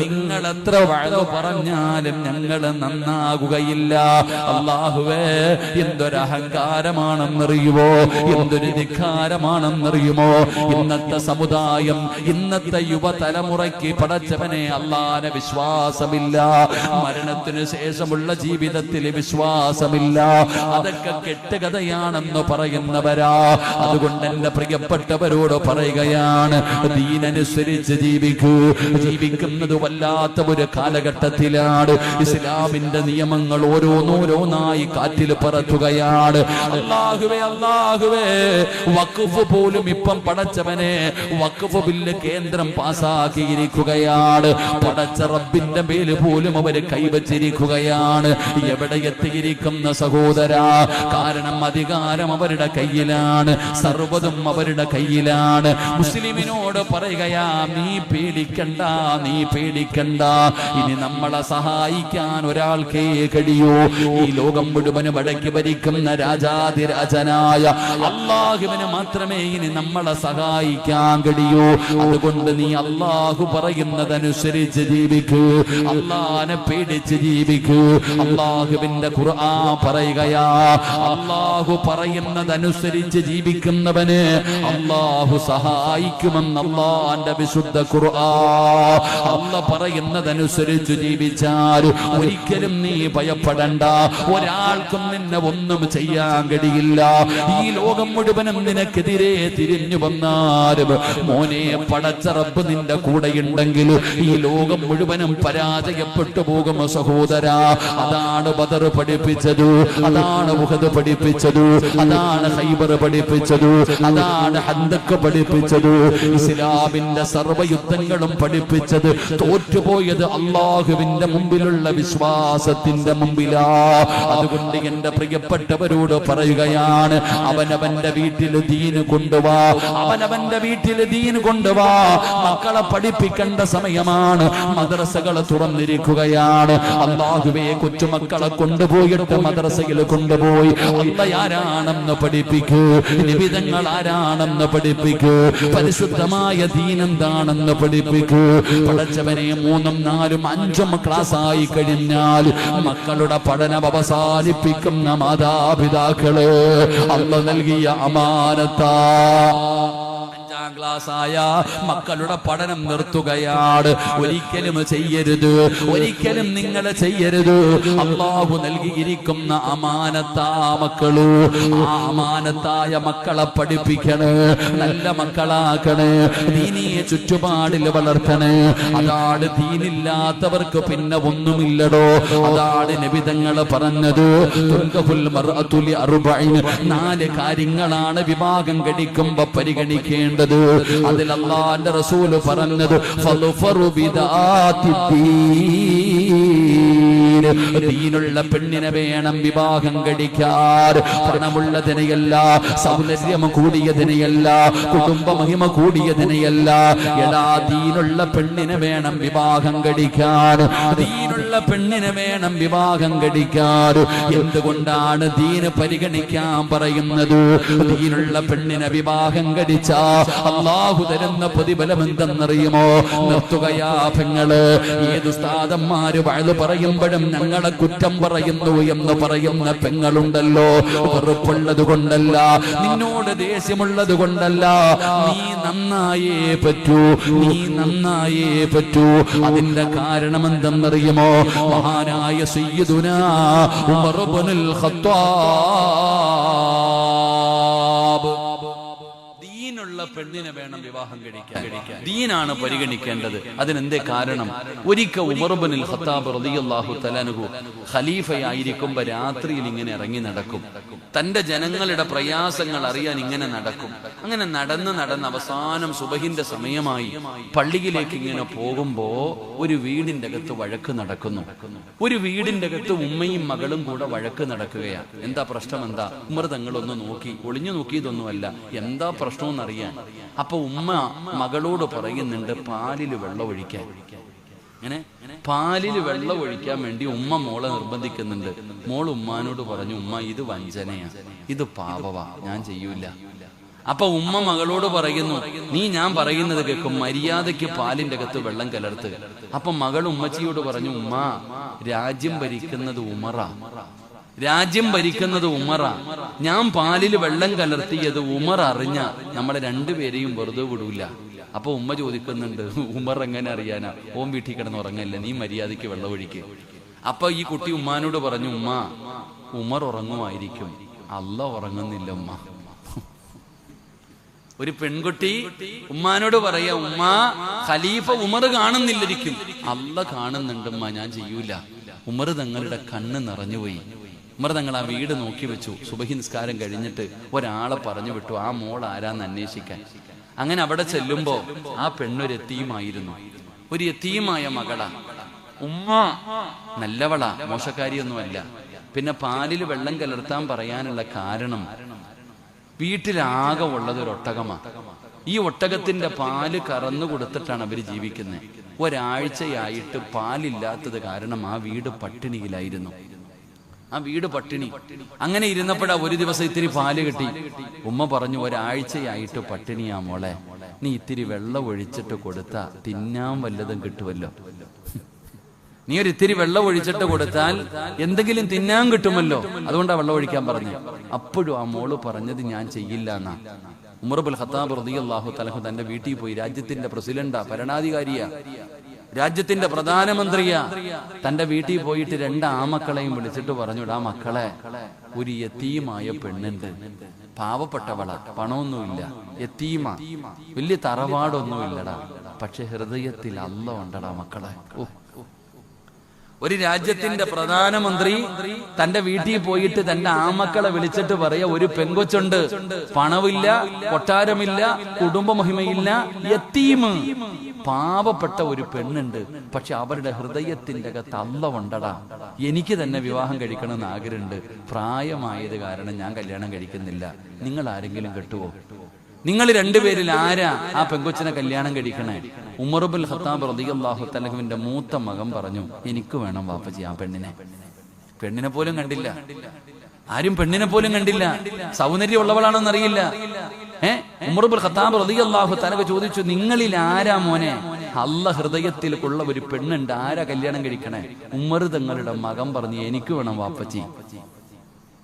[SPEAKER 2] നിങ്ങൾ എത്ര വഴു പറഞ്ഞാലും ഞങ്ങൾ നന്നാകുകയില്ല. അല്ലാഹുവേ, എന്തൊരു അഹങ്കാരമാണെന്നറിയുമോ, എന്തൊരു ധിക്കാരമാണെന്നറിയുമോ ഇന്നത്തെ സമുദായം, ഇന്നത്തെ യുവതലമുറയ്ക്ക്. പടച്ചവനെ, അല്ലാഹുവിനെ വിശ്വാസമില്ല, മരണത്തിന് ശേഷമുള്ള ജീവിതത്തിൽ വിശ്വാസമില്ല. അതൊക്കെ കെട്ടുകഥയാണെന്ന് പറയുന്നവരാ. അതുകൊണ്ട് എന്റെ പ്രിയപ്പെട്ടവരോട് പറയുകയാണ്, ദീനനുസരിച്ച് ജീവിക്കൂ. ജീവിക്കുന്നത് വല്ലാത്ത ഒരു കാലഘട്ടത്തിലാണ്. ഇസ്ലാമിന്റെ നിയമങ്ങൾ ഓരോന്നോരോന്നായി കാറ്റിൽ പറത്തുകയാണ്. അല്ലാഹുവേ, അല്ലാഹുവേ, വഖഫ് പോലും ഇപ്പം പടച്ചവനെ വഖഫ് ബില്ല് കേന്ദ്രം പാസാക്കിയിരിക്കുകയാണ്. പടച്ച റബ്ബിന്റെ മേല് പോലും അവര് കൈവച്ചിരിക്കുകയാണ്. എവിടെ എത്തിയിരിക്കുന്ന സഹോദരാ? കാരണം അധികാരം അവരുടെ കയ്യിലാണ്, സർവ്വതും അവരുടെ കയ്യിലാണ്. മുസ്ലിമിനോട് പറയുകയാ, നീ പേടിക്കണ്ട, നീ പേടിക്കണ്ട. ഇനി നമ്മളെ സഹായിക്കാൻ ഒരാൾക്കേ കഴിയൂ. ഈ ലോകം മുഴുവനും അടക്കി ഭരിക്കുന്ന രാജാതിരാജനായ അല്ലാഹുവിന് മാത്രമേ ഇനി നമ്മളെ സഹായിക്കാൻ കഴിയൂ. അതുകൊണ്ട് നീ അല്ലാഹു പറയുന്നതനുസരിച്ച് ജീവിക്കൂ, അല്ലാഹുവിനെ പേടിച്ച് ജീവിക്കൂ. അല്ലാഹുവിന്റെ ഖുർആൻ പറയുകയാ, അല്ലാഹു പറയുന്നതനുസരിച്ച് ജീവിക്കുന്നവന് അല്ലാഹു സഹായിക്കുമെന്ന് അല്ലാഹുവിന്റെ വിശുദ്ധ ഖുർആൻ. അല്ലാഹു പറയുന്നതനുസരിച്ച് ജീവിച്ചാൽ ഒരിക്കലും നീ ഭയപ്പെടണ്ട. ഒരാൾക്കും നിന്നെ ഒന്നും ചെയ്യാൻ കഴിയില്ല. ഈ ലോകം മുഴുവനും നിനക്കെതിരെ തിരിഞ്ഞു വന്നാലും മോനെ, പടച്ച റബ്ബ് നിന്റെ കൂടെയുണ്ടെങ്കിൽ ഈ ലോകം മുഴുവനും പരാജയപ്പെട്ടു പോകും സഹോദരാ. അതാണ് ബദർ പഠിപ്പിച്ചത്, അതാണ് ഉഹദ് പഠിപ്പിച്ചത്, അതാണ് ഖൈബർ പഠിപ്പിച്ചത്, അതാണ് ഹന്ദക്ക് പഠിപ്പിച്ചത്. ഇസ്ലാമിന്റെ സർവ്വയുദ്ധങ്ങളും പഠിപ്പിച്ചത് തോറ്റുപോയത് അല്ലാഹുവിന്റെ മുമ്പിലുള്ള വിശ്വാസത്തിന്റെ മുമ്പിലാ. അതുകൊണ്ട് എന്റെ പ്രിയപ്പെട്ടവരോട് പറയുകയാണ്, അവനവന്റെ വീട്ടിൽ ദീന് കൊണ്ടുവാ, അവനവന്റെ വീട്ടിൽ ദീന് കൊണ്ടുവാ. മക്കളെ പഠിപ്പിക്കേണ്ട സമയമാണ്. മദ്രസകൾ തുറന്നിരിക്കുകയാണ്. അല്ലാഹുവേ, കൊച്ചുമക്കളെ കൊണ്ടുപോയിട്ട് മദ്രസയിൽ കൊണ്ടുപോയി അല്ലാഹ് ആരാണെന്ന് പഠിപ്പിക്കൂ, നിബിധങ്ങൾ ആരാണെന്ന് പഠിപ്പിക്കൂ, പരിശുദ്ധമായ ദീൻ എന്താണെന്ന് പഠിപ്പിക്കൂ. പടച്ചവനെ, 3ഉം 4ഉം 5ഉം ക്ലാസ്സായി കഴിഞ്ഞാൽ മക്കളുടെ പഠനം അവസാനിപ്പിക്കുന്ന മാതാപിതാക്കള് അല്ലാഹ് നൽകിയ അമാനത്താ. 5ാം ക്ലാസ്സായ മക്കളുടെ പഠനം നിർത്തുകയാണ്. ഒരിക്കലും ചെയ്യരുത്, ഒരിക്കലും നിങ്ങൾ ചെയ്യരുത്. അല്ലാഹു നൽകിയിരിക്കുന്ന അമാനത്താ മക്കള്. ആ അമാനത്തായ മക്കളെ പഠിപ്പിക്കണേ, നല്ല മക്കളാക്കണേ, ദീനിയെ ചുറ്റുപാടിൽ വളർത്തണേ. അതാണ് ദീനില്ലാത്തവർക്ക് പിന്നെ ഒന്നുമില്ലടോ. അതാണ് നബി തങ്ങൾ പറഞ്ഞത്, 4 കാര്യങ്ങളാണ് വിവാഹം കഴിക്കുമ്പോ പരിഗണിക്കേണ്ടത്. അതിൽ അല്ലാഹുവിന്റെ റസൂൽ പറഞ്ഞത്, ഫളുഫറു ബിദാത്തിദ്ദീൻ, ദീനുള്ള പെണ്ണിനെ വേണം വിവാഹം കഴിക്കാൻ. പണമുള്ളതിനെയല്ല, സൗന്ദര്യം കൂടിയതിനെയല്ല, കുടുംബ മഹിമ കൂടിയതിനെയല്ല. എടാ, ദീനുള്ള പെണ്ണിനെ വേണം വിവാഹം കഴിക്കാൻ, ദീനുള്ള പെണ്ണിനെ വേണം വിവാഹം കഴിക്കാൻ. എന്തുകൊണ്ടാണ് ദീന് പരിഗണിക്കാൻ പറയുന്നത്? ദീനുള്ള പെണ്ണിനെ വിവാഹം കഴിച്ചാ അല്ലാഹു തരുന്ന പ്രതിഫലം എന്തെന്നറിയുമോ? നിർത്തുകയാ പെങ്ങള്. ഏത് ഉസ്താദന്മാര് വഅദ് പറയുമ്പോഴും ഞങ്ങളെ കുറ്റം പറയുന്നു എന്ന് പറയുന്ന പെങ്ങളുണ്ടല്ലോ, വെറുപ്പുള്ളത് കൊണ്ടല്ല, നിന്നോട് ദേഷ്യമുള്ളത് കൊണ്ടല്ല, നീ നന്നായേ പറ്റൂ, നീ നന്നായേ പറ്റൂ. അതിന്റെ കാരണം എന്തെന്നറിയുമോ? മഹാനായ സയ്യിദുനാ ഉമർ ഇബ്നുൽ ഖത്താബ്. ദീനുള്ള പെണ്ണിനെ വേണം വിവാഹം കഴിക്കാൻ. ദീനാണ് പരിഗണിക്കേണ്ടത്. അതിനെന്തേ കാരണം? ഒരിക്കൽ ഉമർ ഇബ്നുൽ ഖത്താബ് റളിയല്ലാഹു തആല അൻഹു ഖലീഫയായിരിക്കുമ്പോൾ രാത്രിയിൽ ഇങ്ങനെ ഇറങ്ങി നടക്കും. തന്റെ ജനങ്ങളുടെ പ്രയാസങ്ങൾ അറിയാൻ ഇങ്ങനെ നടക്കും. അങ്ങനെ നടന്ന് അവസാനം സുബഹിന്റെ സമയമായി പള്ളിയിലേക്ക് ഇങ്ങനെ പോകുമ്പോ ഒരു വീടിന്റെ അകത്ത് വഴക്ക് നടക്കുന്നു. ഒരു വീടിന്റെ അകത്ത് ഉമ്മയും മകളും കൂടെ വഴക്ക് നടക്കുകയാണ്. എന്താ പ്രശ്നം? എന്താ? ഉമർ തങ്ങളൊന്ന് നോക്കി, ഒളിഞ്ഞു നോക്കിയതൊന്നുമല്ല, എന്താ പ്രശ്നമെന്നറിയാൻ. അപ്പൊ ഉമ്മ മകളോട് പറയുന്നുണ്ട് പാലിൽ വെള്ളം ഒഴിക്കാൻ. ഇങ്ങനെ പാലിൽ വെള്ളം ഒഴിക്കാൻ വേണ്ടി ഉമ്മ മോളെ നിർബന്ധിക്കുന്നുണ്ട്. മോൾ ഉമ്മാനോട് പറഞ്ഞു, ഉമ്മ ഇത് വഞ്ചനയാ, ഇത് പാപവാ, ഞാൻ ചെയ്യൂല. അപ്പൊ ഉമ്മ മകളോട് പറയുന്നു, നീ ഞാൻ പറയുന്നത് കേൾക്കും, മര്യാദയ്ക്ക് പാലിന്റെ അകത്ത് വെള്ളം കലർത്ത്. അപ്പൊ മകൾ ഉമ്മച്ചിയോട് പറഞ്ഞു, ഉമ്മ രാജ്യം ഭരിക്കുന്നത് ഉമറാ, രാജ്യം ഭരിക്കുന്നത് ഉമറാ, ഞാൻ പാലിൽ വെള്ളം കലർത്തിയത് ഉമർ അറിഞ്ഞ നമ്മളെ രണ്ടുപേരെയും വെറുതെ വിടൂല. അപ്പൊ ഉമ്മ ചോദിക്കുന്നുണ്ട്, ഉമർ എങ്ങനെ അറിയാനാ? ഓൻ വീട്ടിൽ കിടന്ന് ഉറങ്ങല്ല, നീ മര്യാദയ്ക്ക് വെള്ളം ഒഴിക്ക്. അപ്പൊ ഈ കുട്ടി ഉമ്മാനോട് പറഞ്ഞു, ഉമ്മ ഉമർ ഉറങ്ങുമായിരിക്കും, അല്ല ഉറങ്ങുന്നില്ല ഉമ്മ. ഒരു പെൺകുട്ടി ഉമ്മാനോട് പറയാ, ഉമ്മ ഖലീഫ ഉമർ കാണുന്നില്ലിരിക്കും, അല്ല കാണുന്നുണ്ട് ഉമ്മ, ഞാൻ ചെയ്യൂല. ഉമർ തങ്ങളുടെ കണ്ണ് നിറഞ്ഞുപോയി. ഉമർ തങ്ങൾ ആ വീട് നോക്കി വെച്ചു. സുബഹി നിസ്കാരം കഴിഞ്ഞിട്ട് ഒരാളെ പറഞ്ഞു വിട്ടു, ആ മോൾ ആരാന്ന് അന്വേഷിക്കാൻ. അങ്ങനെ അവിടെ ചെല്ലുമ്പോ ആ പെണ്ണൊരു യതീമായിരുന്നു, ഒരു യതീമായ മകളാ. ഉമ്മ നല്ലവളാ, മോശക്കാരിയൊന്നുമല്ല. പിന്നെ പാലിൽ വെള്ളം കലർത്താൻ പറയാനുള്ള കാരണം, വീട്ടിലാകെ ഉള്ളത് ഒരു ഒട്ടകമാ. ഈ ഒട്ടകത്തിന്റെ പാല് കറന്നു കൊടുത്തിട്ടാണ് അവര് ജീവിക്കുന്നത്. ഒരാഴ്ചയായിട്ട് പാലില്ലാത്തത് കാരണം ആ വീട് പട്ടിണിയിലായിരുന്നു. ആ വീട് പട്ടിണി. അങ്ങനെ ഇരുന്നപ്പോഴാ ഒരു ദിവസം ഇത്തിരി പാല് കിട്ടി. ഉമ്മ പറഞ്ഞു, ഒരാഴ്ചയായിട്ട് പട്ടിണിയാ മോളെ, നീ ഇത്തിരി വെള്ളം ഒഴിച്ചിട്ട് കൊടുത്താ തിന്നാൻ വല്ലതും കിട്ടുമല്ലോ. നീ ഒരു ഇത്തിരി വെള്ളം ഒഴിച്ചിട്ട് കൊടുത്താൽ എന്തെങ്കിലും തിന്നാൻ കിട്ടുമല്ലോ, അതുകൊണ്ടാ വെള്ളം ഒഴിക്കാൻ പറഞ്ഞു. അപ്പോഴും ആ മോള് പറഞ്ഞത് ഞാൻ ചെയ്യില്ല എന്നാ. ഉമർ ഇബ്നുൽ ഖത്താബ് റളിയല്ലാഹു തആല തന്റെ വീട്ടിൽ പോയി, രാജ്യത്തിന്റെ പ്രസിഡന്റാ, ഭരണാധികാരിയാ, രാജ്യത്തിന്റെ പ്രധാനമന്ത്രിയാ, തന്റെ വീട്ടിൽ പോയിട്ട് 2 ആമക്കളെയും വിളിച്ചിട്ട് പറഞ്ഞു, ആ മക്കളെ, ഒരു യതീമായ പെണ്ണുണ്ട്, പാവപ്പെട്ടവളാ, പണമൊന്നുമില്ല, യതീമ, വലിയ തറവാടൊന്നുമില്ലടാ, പക്ഷെ ഹൃദയത്തിൽ അല്ല ഉണ്ടടാ മക്കളെ. ഒരു രാജ്യത്തിന്റെ പ്രധാനമന്ത്രി തന്റെ വീട്ടിൽ പോയിട്ട് തന്റെ ആമക്കളെ വിളിച്ചിട്ട് പറയാ, ഒരു പെങ്കൊച്ചുണ്ട്, പണമില്ല, കൊട്ടാരമില്ല, കുടുംബമഹിമയില്ല, യതീമ്, പാവപ്പെട്ട ഒരു പെണ്ണുണ്ട്, പക്ഷെ അവരുടെ ഹൃദയത്തിന്റെ അകത്ത് അല്ല ഉണ്ടടാ, എനിക്ക് തന്നെ വിവാഹം കഴിക്കണമെന്ന് ആഗ്രഹമുണ്ട്, പ്രായമായത് കാരണം ഞാൻ കല്യാണം കഴിക്കുന്നില്ല, നിങ്ങൾ ആരെങ്കിലും കെട്ടുവോ? നിങ്ങൾ 2 പേരിൽ ആരാ ആ പെങ്കൊച്ചിനെ കല്യാണം കഴിക്കണേ? ഉമർ ഇബ്നുൽ ഖത്താബ് റളിയല്ലാഹു തആല അൻഹുവിന്റെ മൂത്ത മകൻ പറഞ്ഞു, എനിക്ക് വേണം വാപ്പച്ചി ആ പെണ്ണിനെ. പെണ്ണിനെ പോലും കണ്ടില്ല, ആരും പെണ്ണിനെ പോലും കണ്ടില്ല, സൗന്ദര്യമുള്ളവളാണെന്ന് അറിയില്ല. ഉമർ ഇബ്നുൽ ഖത്താബ് റളിയല്ലാഹു തആല ചോദിച്ചു, നിങ്ങളിൽ ആരാ മോനെ അല്ല ഹൃദയത്തിലുള്ള ഒരു പെണ്ണുണ്ട്, ആരാ കല്യാണം കഴിക്കണേ? ഉമർ തങ്ങളുടെ മകൻ പറഞ്ഞു, എനിക്ക് വേണം വാപ്പച്ചി.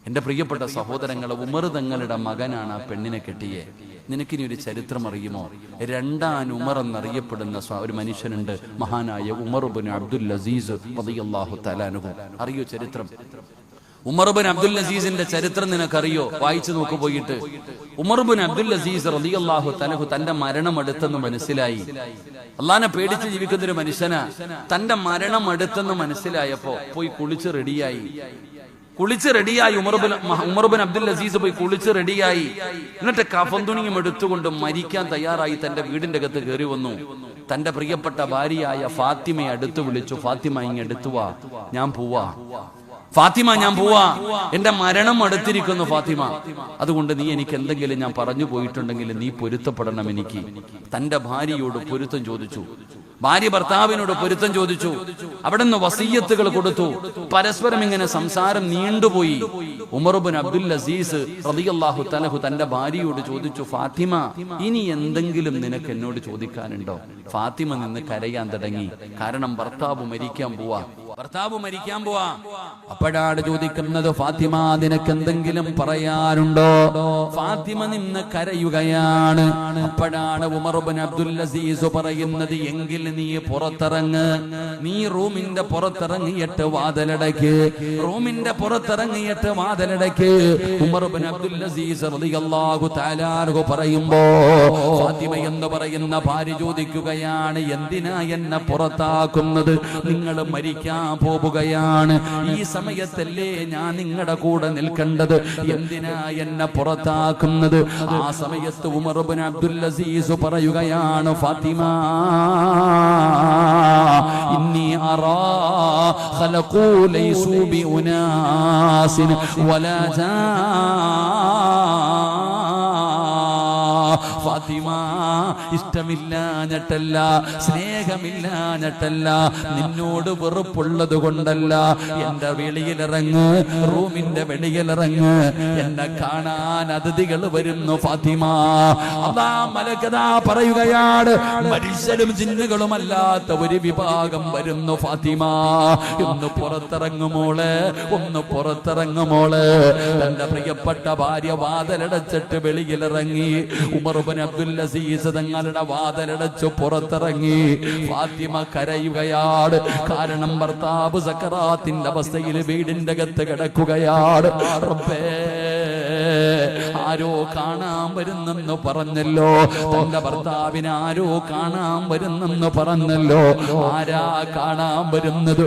[SPEAKER 2] എന്റെ പ്രിയപ്പെട്ട സഹോദരങ്ങളെ, ഉമർ തങ്ങളുടെ മകനാണ് ആ പെണ്ണിനെ കെട്ടിയെ. നിനക്കിനി ഒരു ചരിത്രം അറിയുമോ? 2ാം ഉമർ എന്നറിയപ്പെടുന്ന ഒരു മനുഷ്യനുണ്ട്, മഹാനായ ഉമർ ഇബ്നു അബ്ദുൽ അസീസ് റളിയല്ലാഹു തആല അൻഹു. അറിയോ ചരിത്രം? ഉമർ ഇബ്നു അബ്ദുൽ അസീസിന്റെ ചരിത്രം നിനക്കറിയോ? വായിച്ചു നോക്കു പോയിട്ട്. ഉമർ ഇബ്നു അബ്ദുൽ അസീസ് റളിയല്ലാഹു തആല അൻഹു തന്റെ മരണം അടുത്തെന്ന് മനസ്സിലായി. അള്ളാഹനെ പേടിച്ച് ജീവിക്കുന്ന ഒരു മനുഷ്യനാ. തന്റെ മരണം അടുത്തെന്ന് മനസ്സിലായപ്പോ പോയി കുളിച്ച് റെഡിയായി. ഉമർ ഇബ്നു അബ്ദുൽ അസീസ് പോയി കുളിച്ച് റെഡിയായി. എന്നിട്ട് കഫൻ തുണിയും എടുത്തുകൊണ്ട് മരിക്കാൻ തയ്യാറായി തന്റെ വീടിന്റെ അകത്ത് കയറി വന്നു. തന്റെ പ്രിയപ്പെട്ട ഭാര്യയായ ഫാത്തിമയെ അടുത്ത് വിളിച്ചു, ഫാത്തിമ ഇങ്ങ് എടുത്തു വാ, ഞാൻ പോവാ. ഫാത്തിമ, ഞാൻ പോവാ, എന്റെ മരണം അടുത്തിരിക്കുന്നു ഫാത്തിമ, അതുകൊണ്ട് നീ എനിക്ക് എന്തെങ്കിലും ഞാൻ പറഞ്ഞു പോയിട്ടുണ്ടെങ്കിൽ നീ പൊരുത്തപ്പെടണം എനിക്ക്. തന്റെ ഭാര്യയോട് പൊരുത്തം ചോദിച്ചു, ഭാര്യ ഭർത്താവിനോട് പൊരുത്തം ചോദിച്ചു. അവിടെ നിന്ന് വസീയത്തുകൾ കൊടുത്തു. പരസ്പരം ഇങ്ങനെ സംസാരം നീണ്ടുപോയി. ഉമർ ഇബ്നു അബ്ദുൽ അസീസ് റളിയല്ലാഹു തആല അൻഹു തന്റെ ഭാര്യയോട് ചോദിച്ചു, ഫാത്തിമ, ഇനി എന്തെങ്കിലും നിനക്ക് എന്നോട് ചോദിക്കാനുണ്ടോ? ഫാത്തിമ നിന്ന് കരയാൻ തുടങ്ങി. കാരണം ഭർത്താവ് മരിക്കാൻ പോവാ.
[SPEAKER 1] ഭർത്താവ് മരിക്കാൻ പോവാ.
[SPEAKER 2] അപ്പോഴാണ് ചോദിക്കുന്നത്, ഫാത്തിമ നിനക്ക് എന്തെങ്കിലും പറയാനുണ്ടോ? ഫാത്തിമ നിന്ന് കരയുകയാണ്. അപ്പോഴാണ് ഉമർ ഇബ്നു അബ്ദുൽ അസീസ് പറയുന്നത്, എങ്കിൽ നീ പുറത്തിറങ്ങ്, നീ റൂമിന്റെ പുറത്തിറങ്ങിയിട്ട് വാതിലടയ്ക്ക്, റൂമിന്റെ പുറത്തിറങ്ങിയിട്ട് വാതിലടയ്ക്ക്. ഉമർ ഇബ്നു അബ്ദുൽ അസീസ് റളിയല്ലാഹു തആല അൻഹു പറയുമ്പോ ഫാത്തിമ എന്ന് പറയുന്ന ഭാര്യ ചോദിക്കുകയാണ്, എന്തിനാ എന്നെ പുറത്താക്കുന്നത്? നിങ്ങൾ മരിക്കാൻ പോവുകയാണ്, ഈ സമയത്തല്ലേ ഞാൻ നിങ്ങളുടെ കൂടെ നിൽക്കേണ്ടത്, എന്തിനാ എന്നെ പുറത്താക്കുന്നത്? ആ സമയത്ത് ഉമർ ഇബ്നു അബ്ദുൽ അസീസ് പറയുകയാണ്, ഫാത്തിമ ഇന്നി അറാ ഖലഖൂ ലൈസൂ ബി ഉനാസിൻ വലാ ജാ. ഫാത്തിമ, ഇഷ്ടമില്ലാഞ്ഞിട്ടല്ല, സ്നേഹമില്ലാഞ്ഞിട്ടല്ല, നിന്നോട് വെറുപ്പുള്ളത് കൊണ്ടല്ല. എന്റെ വെളിയിലിറങ്ങ്, റൂമിന്റെ വെളിയിലിറങ്ങ്, എന്നെ കാണാൻ അതിഥികൾ വരുന്നു ഫാത്തിമ. അല്ലാ മലക്കതാ പറയുകയാണ്, മനുഷ്യരും ജിന്നുകളും അല്ലാത്ത ഒരു വിഭാഗം വരുന്നു ഫാത്തിമ. ഒന്ന് പുറത്തിറങ്ങുമോള്, ഒന്ന് പുറത്തിറങ്ങുമോള്. തന്റെ പ്രിയപ്പെട്ട ഭാര്യ വാതിലടച്ചിട്ട് വെളിയിലിറങ്ങി. ഉമർ ഇബ്നു അബ്ദുൽ അസീസ് തങ്ങളുടെ വാതിലടച്ചു പുറത്തിറങ്ങി. ഫാത്തിമ കരയുകയാണ്. കാരണം ഭർത്താവ് സക്കറാത്തിന്റെ അവസ്ഥയിൽ വീടിന്റെ അകത്ത് കിടക്കുകയാണ്. റബ്ബേ, ആരോ കാണാൻ വരുന്നെന്ന് പറഞ്ഞല്ലോ, തന്റെ ഭർത്താവിനെ ആരോ കാണാൻ വരുന്നെന്ന് പറഞ്ഞല്ലോ. ആരാ കാണാൻ വരുന്നത്?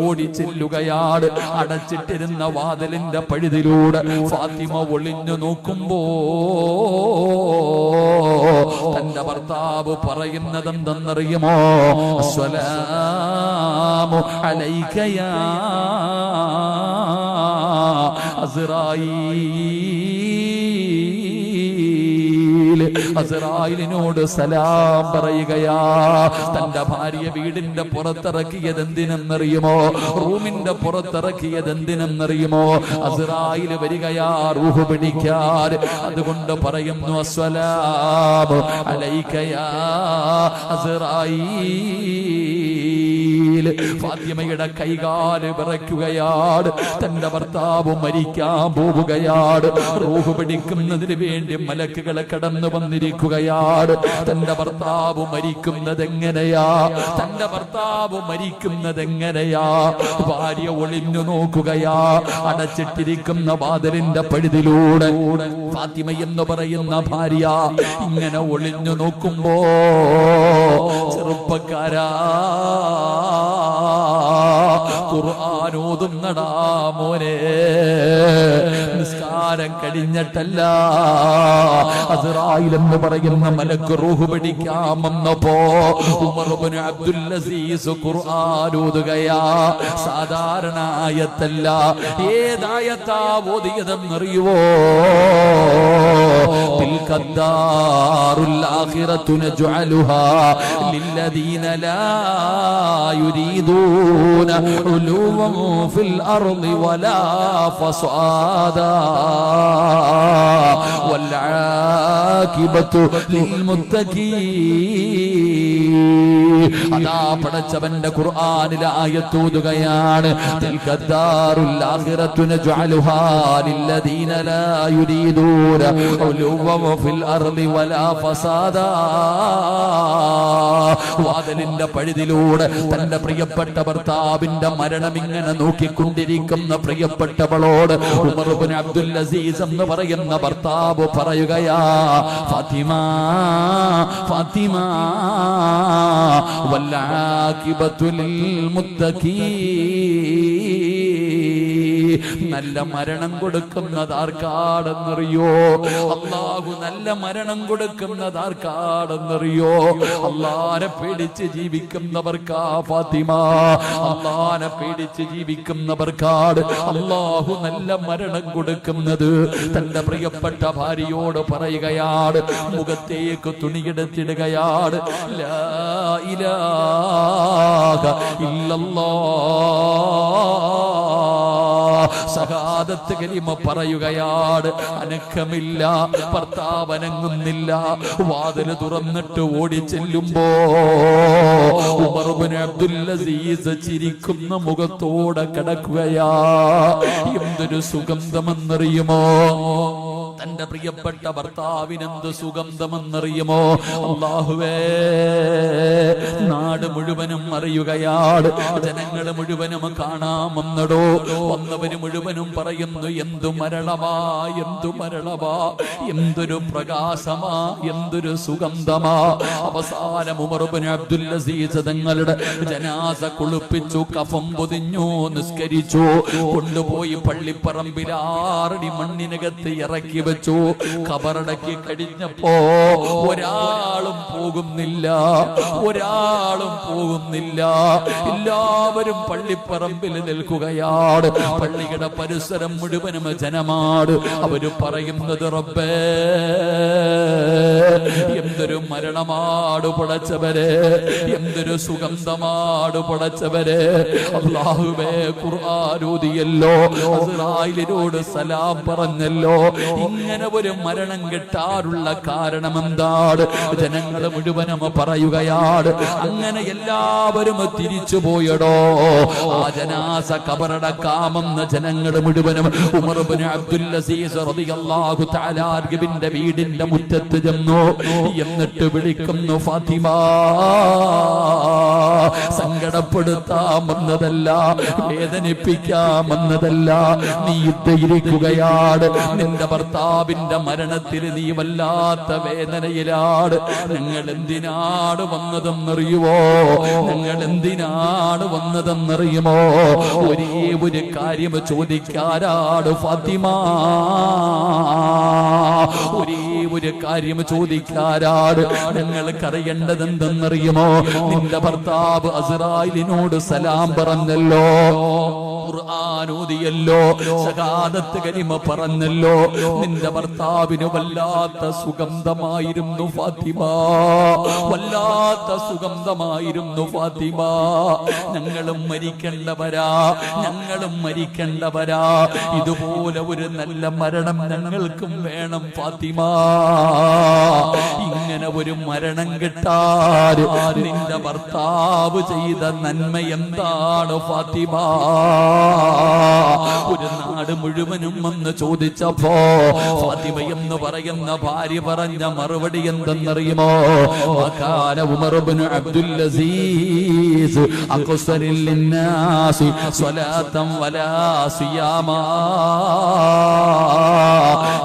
[SPEAKER 2] ഓടി ചെല്ലുകയാണ്. അടച്ചിട്ടിരുന്ന വാതിലിന്റെ പഴുതിലൂടെ ഫാത്തിമ ഒളിഞ്ഞു നോക്കുമ്പോ തന്റെ ഭർത്താവ് പറയുന്നത് എന്തെന്നറിയുമോ? അസ്സലാമു അലൈക യാ അസ്റായീൽ. അസ്റായിലിനോട് സലാം പറയുകയാ. തന്റെ ഭാര്യ വീടിന്റെ പുറത്തിറക്കിയത് എന്തിനെന്നറിയുമോ? റൂമിന്റെ പുറത്തിറക്കിയത് എന്തിനെന്നറിയുമോ? അസ്റായിൽ വരികയാ റൂഹ് പിടിക്കാൻ. അതുകൊണ്ട് പറയുന്നു, അസ്സലാമു അലൈക യാ അസ്റായീൽ. ഫാത്തിമയുടെ കൈകാല് വിറയ്ക്കുകയാണ്. തന്റെ ഭർത്താവ് മരിക്കാൻ പോവുകയാണ്. റൂഹ് പിടിക്കുന്നതിന് വേണ്ടി മലക്കുകളെ കടന്നു വന്നിരിക്കുകയാണ്. തന്റെ ഭർത്താവ് മരിക്കുന്നത് എങ്ങനെയാ? തന്റെ ഭർത്താവ് മരിക്കുന്നത് എങ്ങനെയാ? ഭാര്യ ഒളിഞ്ഞു നോക്കുകയാ. അടച്ചിട്ടിരിക്കുന്ന വാതിലിന്റെ പഴുതിലൂടെ ഫാത്തിമ എന്ന് പറയുന്ന ഭാര്യ ഇങ്ങനെ ഒളിഞ്ഞു നോക്കുമ്പോ, ചെറുപ്പക്കാരാ, ഖുർആൻ ഓതുന്നടാ മോനെ, നിസ്കാരം കഴിഞ്ഞിട്ടല്ല. അസ്റായിൽ എന്ന് പറയുന്ന മലക്ക് റൂഹ് പിടിക്കാൻ വന്നപ്പോ ഉമർ ഇബ്നു അബ്ദുൽ അസീസ് ഖുർആൻ ഓതുകയാ. സാധാരണ ആയത്തല്ല. ഏതായത്താ ഓതിയതെന്നറിയുവോ? തിൽക്കദ്ദാറുൽ ആഖിറതു നജ്അലുഹാ ലില്ലദീന ലാ യുരീദൂന ഉലൂവൻ ഫിൽ അർളി വലാ ഫസാദാ വൽ ആഖിബതു ലിൽ മുത്തഖീൻ. അതാ പടച്ചവന്റെ ഖുർആനിലെ ആയത്ത് ഓതുകയാണ്. തിൽക്കദ്ദാറുൽ ആഖിറതു നജ്അലുഹാ ലില്ലദീന ലാ യുരീദൂന ഉലൂവൻ ഫിൽ അർളി വലാ ഫസാദാ. വാതിലിന്റെ പഴുതിലൂടെ തന്റെ പ്രിയപ്പെട്ട ഭർത്താവിന്റെ മരണം ഇങ്ങനെ നോക്കിക്കൊണ്ടിരിക്കുന്ന പ്രിയപ്പെട്ടവളോട് ഉമർ ഇബ്നു അബ്ദുൽ അസീസ് എന്ന് പറയുന്ന ഭർത്താവ് പറയുകയാ, ഫാത്തിമ, ഫാത്തിമ, വൽ ആഖിബതു ലിൽ മുത്തഖീൻ. നല്ല മരണം കൊടുക്കുന്നത് ആർക്കാണെന്നറിയോ? അല്ലാഹു നല്ല മരണം കൊടുക്കുന്നത് ആർക്കാണെന്നറിയോ? അല്ലാഹനെ പേടിച്ച് ജീവിക്കുന്നവർക്കാ ഫാത്തിമ. അല്ലാഹനെ പേടിച്ച് ജീവിക്കുന്നവർക്കാണ് അല്ലാഹു നല്ല മരണം കൊടുക്കുന്നത്. തന്റെ പ്രിയപ്പെട്ട ഭാര്യയോട് പറയുകയാണ്, മുഖത്തേക്ക് തുണിയെടുത്തിടുകയാണ്. ലാ ഇലാഹ ഇല്ലല്ലാഹ് ഷഹാദത്ത് കലിമ പറയുകയാണ്. അനക്കമില്ല, ഭർത്താവ് അനങ്ങുന്നില്ല. വാതിൽ തുറന്നിട്ട് ഓടി ചെല്ലുമ്പോ ഉമർ ഇബ്നു അബ്ദുൽ അസീസ് ചിരിക്കുന്ന മുഖത്തോടെ കിടക്കുകയാ. എന്തൊരു സുഗന്ധമെന്നറിയുമോ? തന്റെ പ്രിയപ്പെട്ട ഭർത്താവിനെന്ത് സുഗന്ധമെന്നറിയുമോ? അല്ലാഹുവേ, നാട് മുഴുവനും അറിയുകയാണ്, ജനങ്ങൾ മുഴുവനും കാണാമെന്നടോ. വന്നവര് മുഴുവനും പറയുന്നു, എന്തു മരണമാ, എന്തു മരണമാ, എന്തൊരു പ്രകാശമാ, എന്തൊരു സുഗന്ധമാ. അവസാനം ഉമർ ഇബ്നു അബ്ദുൽ അസീസ് തങ്ങളുടെ ജനാസ കുളിപ്പിച്ചു, കഫം പൊതിഞ്ഞു, നിസ്കരിച്ചു, കൊണ്ടുപോയി പള്ളിപ്പറമ്പിൽ 6 അടി മണ്ണിനകത്ത് ഇറക്കി വെച്ചു. ഖബറടക്കി കഴിഞ്ഞപ്പോ ഒരാളും പോകുന്നില്ല, ഒരാളും പോകുന്നില്ല. എല്ലാവരും പള്ളിപ്പറമ്പിൽ നിൽക്കുകയാണ്. പള്ളിയുടെ പരിസരം മുഴുവനും ജനമാണ്. അവര് പറയുന്നത്, റബ്ബേ, എന്തൊരു മരണമാട് പടച്ചവരെ, എന്തൊരു സുഗന്ധമാട് പടച്ചവരെ. അല്ലാഹുവേ, ഖുർആൻ ഓതിയല്ലോ, ഇസ്രായേലിനോട് സലാം പറഞ്ഞല്ലോ. ഇങ്ങനെ ഒരു മരണം കിട്ടാറുള്ള കാരണം എന്താണ്? ജനങ്ങൾ മുഴുവനും പറയുകയാണ്. അങ്ങനെ എല്ലാവരും തിരിച്ചു പോയടോ. ആ ജനാസ ഖബറടക്കാമെന്ന് ജനങ്ങൾ മുഴുവനും ഉമർ ഇബ്നു അബ്ദുൽ അസീസ് റളിയല്ലാഹു തആല അൻഹുവിന്റെ വീടിന്റെ മുറ്റത്ത് ചെന്നു. എന്നിട്ട് വിളിക്കുന്നു, ഫാത്തിമ, സങ്കടപ്പെടുത്താമെന്നതല്ല, വേദനിപ്പിക്കാമെന്നതല്ല, നീ ധൈര്യക്കുകയാണ്. നിന്റെ ഭർത്താവിന്റെ മരണത്തിൽ നീ വല്ലാത്ത വേദനയിലാണ്. ഞങ്ങൾ എന്തിനാണ് വന്നതെന്നറിയുമോ? ഞങ്ങൾ എന്തിനാണ് വന്നതെന്നറിയുമോ? ഒരേ ഒരു കാര്യം ചോദിക്കാനാണ് ഫാത്തിമ, ഒരേ ഒരു കാര്യം ചോദിക്കാനാണ്. ഞങ്ങൾക്കറിയേണ്ടത് എന്തെന്നറിയുമോ? നിന്റെ ഭർത്താവ് അസ്രായിലിനോട് സലാം പറഞ്ഞല്ലോ, ഖുർആൻ ഓതിയല്ലോ, ഷഹാദത്ത് കലിമ പറഞ്ഞല്ലോ. നിന്റെ ഭർത്താവിന് വല്ലാത്ത സുഗന്ധമായിരുന്നു ഫാത്തിമ, വല്ലാത്ത സുഗന്ധമായിരുന്നു ഫാത്തിമ. ഞങ്ങളും മരിക്കേണ്ടവരാ, ഞങ്ങളും മരിക്കേണ്ടവരാ. ഇതുപോലെ ഒരു നല്ല മരണം ഞങ്ങൾക്കും വേണം ഫാത്തിമ. ഇങ്ങനെ ഒരു മരണം കിട്ടാൻ നിന്റെ ഭർത്താവ് ചെയ്ത നന്മ എന്താണ് ഫാത്തിമ? ഒരു നാട് മുഴുവനും വന്ന് ചോദിച്ചപ്പോ ഫാത്തിമ എന്ന് പറയുന്ന ഭാര്യ പറഞ്ഞ മറുപടി എന്തെന്നറിയുമോ? വകാന ഉമർ ഇബ്നു അബ്ദുൽ അസീസ് അഖ്സറിൽ ലിന്നാസി സ്വലാത്തൻ വലാ സിയാമാ.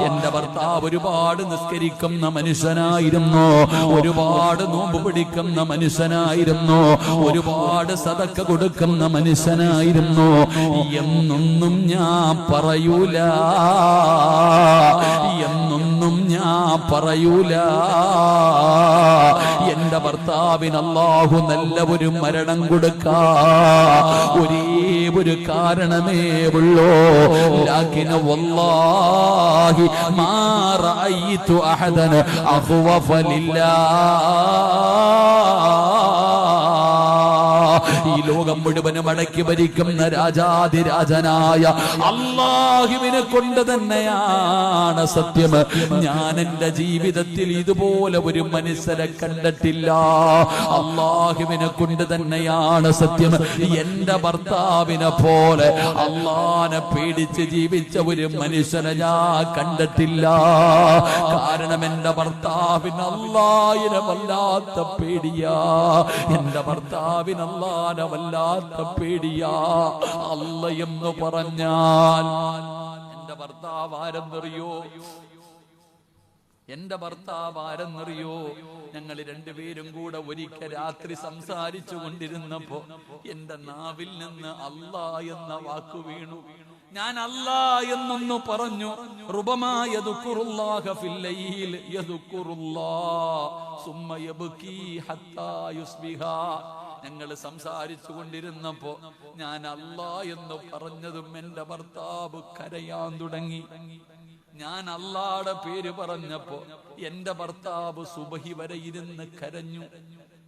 [SPEAKER 2] എന്റെ ഭർത്താവ് ഒരുപാട് നിസ്കരിക്കുന്ന മനുഷ്യനായിരുന്നു, ഒരുപാട് നോമ്പ് പിടിക്കുന്ന മനുഷ്യനായിരുന്നു, ഒരുപാട് സദക്ക കൊടുക്കുന്ന മനുഷ്യനായിരുന്നു എന്നൊന്നും ഞാൻ പറയൂല, എന്നൊന്നും ഞാൻ പറയൂല. എന്റെ ഭർത്താവിന് അല്ലാഹു നല്ല ഒരു മരണം കൊടുക്കാ ഒരേ ഒരു കാരണമേ ഉള്ളൂ. ലാകിൻ വല്ലാഹി മാ റഅയ്തു അഹദൻ അഖ്വഫ ലില്ലാഹ്. ഈ ലോകം മുഴുവനും അടക്കി ഭരിക്കുന്ന രാജാതിരാജനായ അല്ലാഹുവിനെ കൊണ്ട് തന്നെയാണ് സത്യം. ഞാൻ എന്റെ ജീവിതത്തിൽ ഇതുപോലെ ഒരു മനുഷ്യരെ കണ്ടിട്ടില്ല. അല്ലാഹുവിനെ കൊണ്ട് തന്നെയാണ് സത്യം. എന്റെ ഭർത്താവിനെ പോലെ അല്ലാഹനെ പേടിച്ച് ജീവിച്ച ഒരു മനുഷ്യനെ ഞാൻ കണ്ടിട്ടില്ല. കാരണം എന്റെ ഭർത്താവിന് അല്ലാഹനെ വല്ലാത്ത പേടിയാ, എന്റെ ഭർത്താവിന് അല്ലാഹനെ വല്ലാത്ത പേടിയാ. അല്ല എന്ന് പറഞ്ഞാൽ എന്റെ ഭർത്താവ് ആരെന്നറിയോ? എന്റെ ഭർത്താവ് ആരെന്നറിയോ? ഞങ്ങൾ രണ്ടുപേരും കൂടെ ഒരിക്കൽ രാത്രി സംസാരിച്ചു കൊണ്ടിരുന്നപ്പോ എന്റെ നാവിൽ നിന്ന് അല്ലാ എന്ന വാക്കു വീണു. ഞാൻ അല്ലാ എന്നൊന്നു പറഞ്ഞു. റുബമായ യദ്കുറുല്ലാഹ ഫിൽ ലൈൽ യദ്കുറുല്ലാഹ് സുമ്മ യബ്കി ഹത്താ യുസ്ബിഹ. ഞങ്ങൾ സംസാരിച്ചു കൊണ്ടിരുന്നപ്പോ ഞാൻ അല്ലാ എന്ന് പറഞ്ഞതും എന്റെ ഭർത്താവ് കരയാൻ തുടങ്ങി. ഞാൻ അല്ലാഹുടെ പേര് പറഞ്ഞപ്പോ എന്റെ ഭർത്താവ് സുബഹി വരെ ഇരുന്ന് കരഞ്ഞു.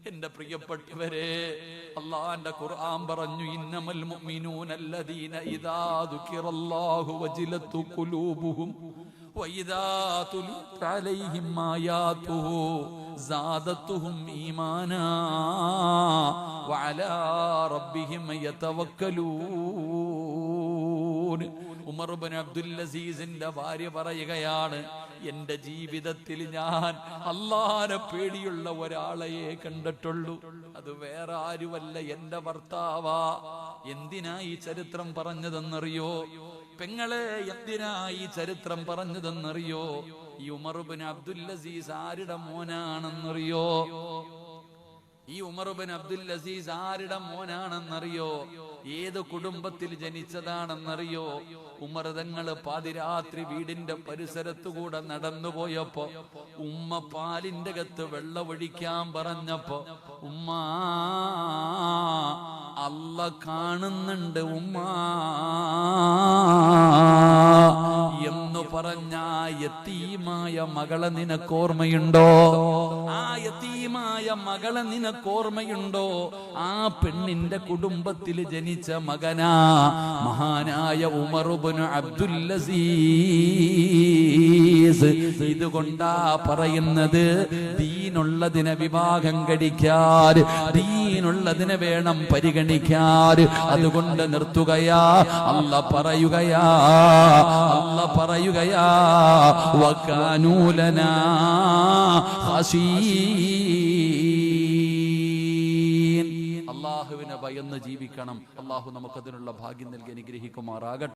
[SPEAKER 2] എന്റെ പ്രിയപ്പെട്ടവരെ, അല്ലാഹുവിന്റെ ഖുർആൻ പറഞ്ഞു, ഇന്നമൽ മുഅ്മിനൂന അല്ലദീന ഇദാ ദുകിറല്ലാഹു വജിലത്തു ഖുലൂബുഹും വഇദാ തുലിയത് അലൈഹിം ആയാതുഹു സാദത്തുഹും ഈമാനാ വഅലാ റബ്ബിഹിം യതവക്കലൂൻ. ഉമർ ഇബ്നു അബ്ദുൽ അസീസിന്റെ ഭാര്യ പറയുകയാണ്, എന്റെ ജീവിതത്തിൽ ഞാൻ അല്ലാഹുവിനെ പേടിയുള്ള ഒരാളെയേ കണ്ടിട്ടുള്ളൂ, അത് വേറെ ആരുമല്ല, എന്റെ ഭർത്താവാ. എന്തിനാ ഈ ചരിത്രം പറഞ്ഞതെന്നറിയോ പെങ്ങളെ? എന്തിനാ ഈ ചരിത്രം പറഞ്ഞതെന്നറിയോ? ഈ ഉമർ ഇബ്നു അബ്ദുൽ അസീസ് ആരുടെ മോനാണെന്നറിയോ? ഈ ഉമർ ഇബ്നു അബ്ദുൽ അസീസ് ആരുടെ മോനാണെന്നറിയോ? ഏത് കുടുംബത്തിൽ ജനിച്ചതാണെന്നറിയോ? ഉമർ തങ്ങൾ പാതിരാത്രി വീടിന്റെ പരിസരത്തുകൂടെ നടന്നുപോയപ്പോ ഉമ്മ പാലിന്റെ അകത്ത് വെള്ളമൊഴിക്കാൻ പറഞ്ഞപ്പോ, ഉമ്മ അല്ല കാണുന്നുണ്ട് ഉമ്മ എന്ന് പറഞ്ഞ യതീമായ മകളെ നിനക്കോർമ്മയുണ്ടോ? ആ യതീമായ മകളെ നിനക്കോർമ്മയുണ്ടോ? ആ പെണ്ണിന്റെ കുടുംബത്തിൽ ജനിച്ച മകനാ മഹാനായ ഉമർ ഇബ്നു അബ്ദുൽ അസീസ്. ഇതുകൊണ്ടാ പറയുന്നത്, ദീനുള്ളതിനെ വിവാഹം കഴിക്കാൻ, ദീനുള്ളതിനെ വേണം പരിഗണിക്കാൻ. അതുകൊണ്ട് നിർത്തുകയാ. അല്ല പറയുകയാ വകാനൂ ലനാ ഖശീൻ. അല്ലാഹുവിനെ ഭയന്ന് ജീവിക്കണം. അല്ലാഹു നമുക്കതിനുള്ള ഭാഗ്യം നൽകി അനുഗ്രഹിക്കുമാറാകട്ടെ.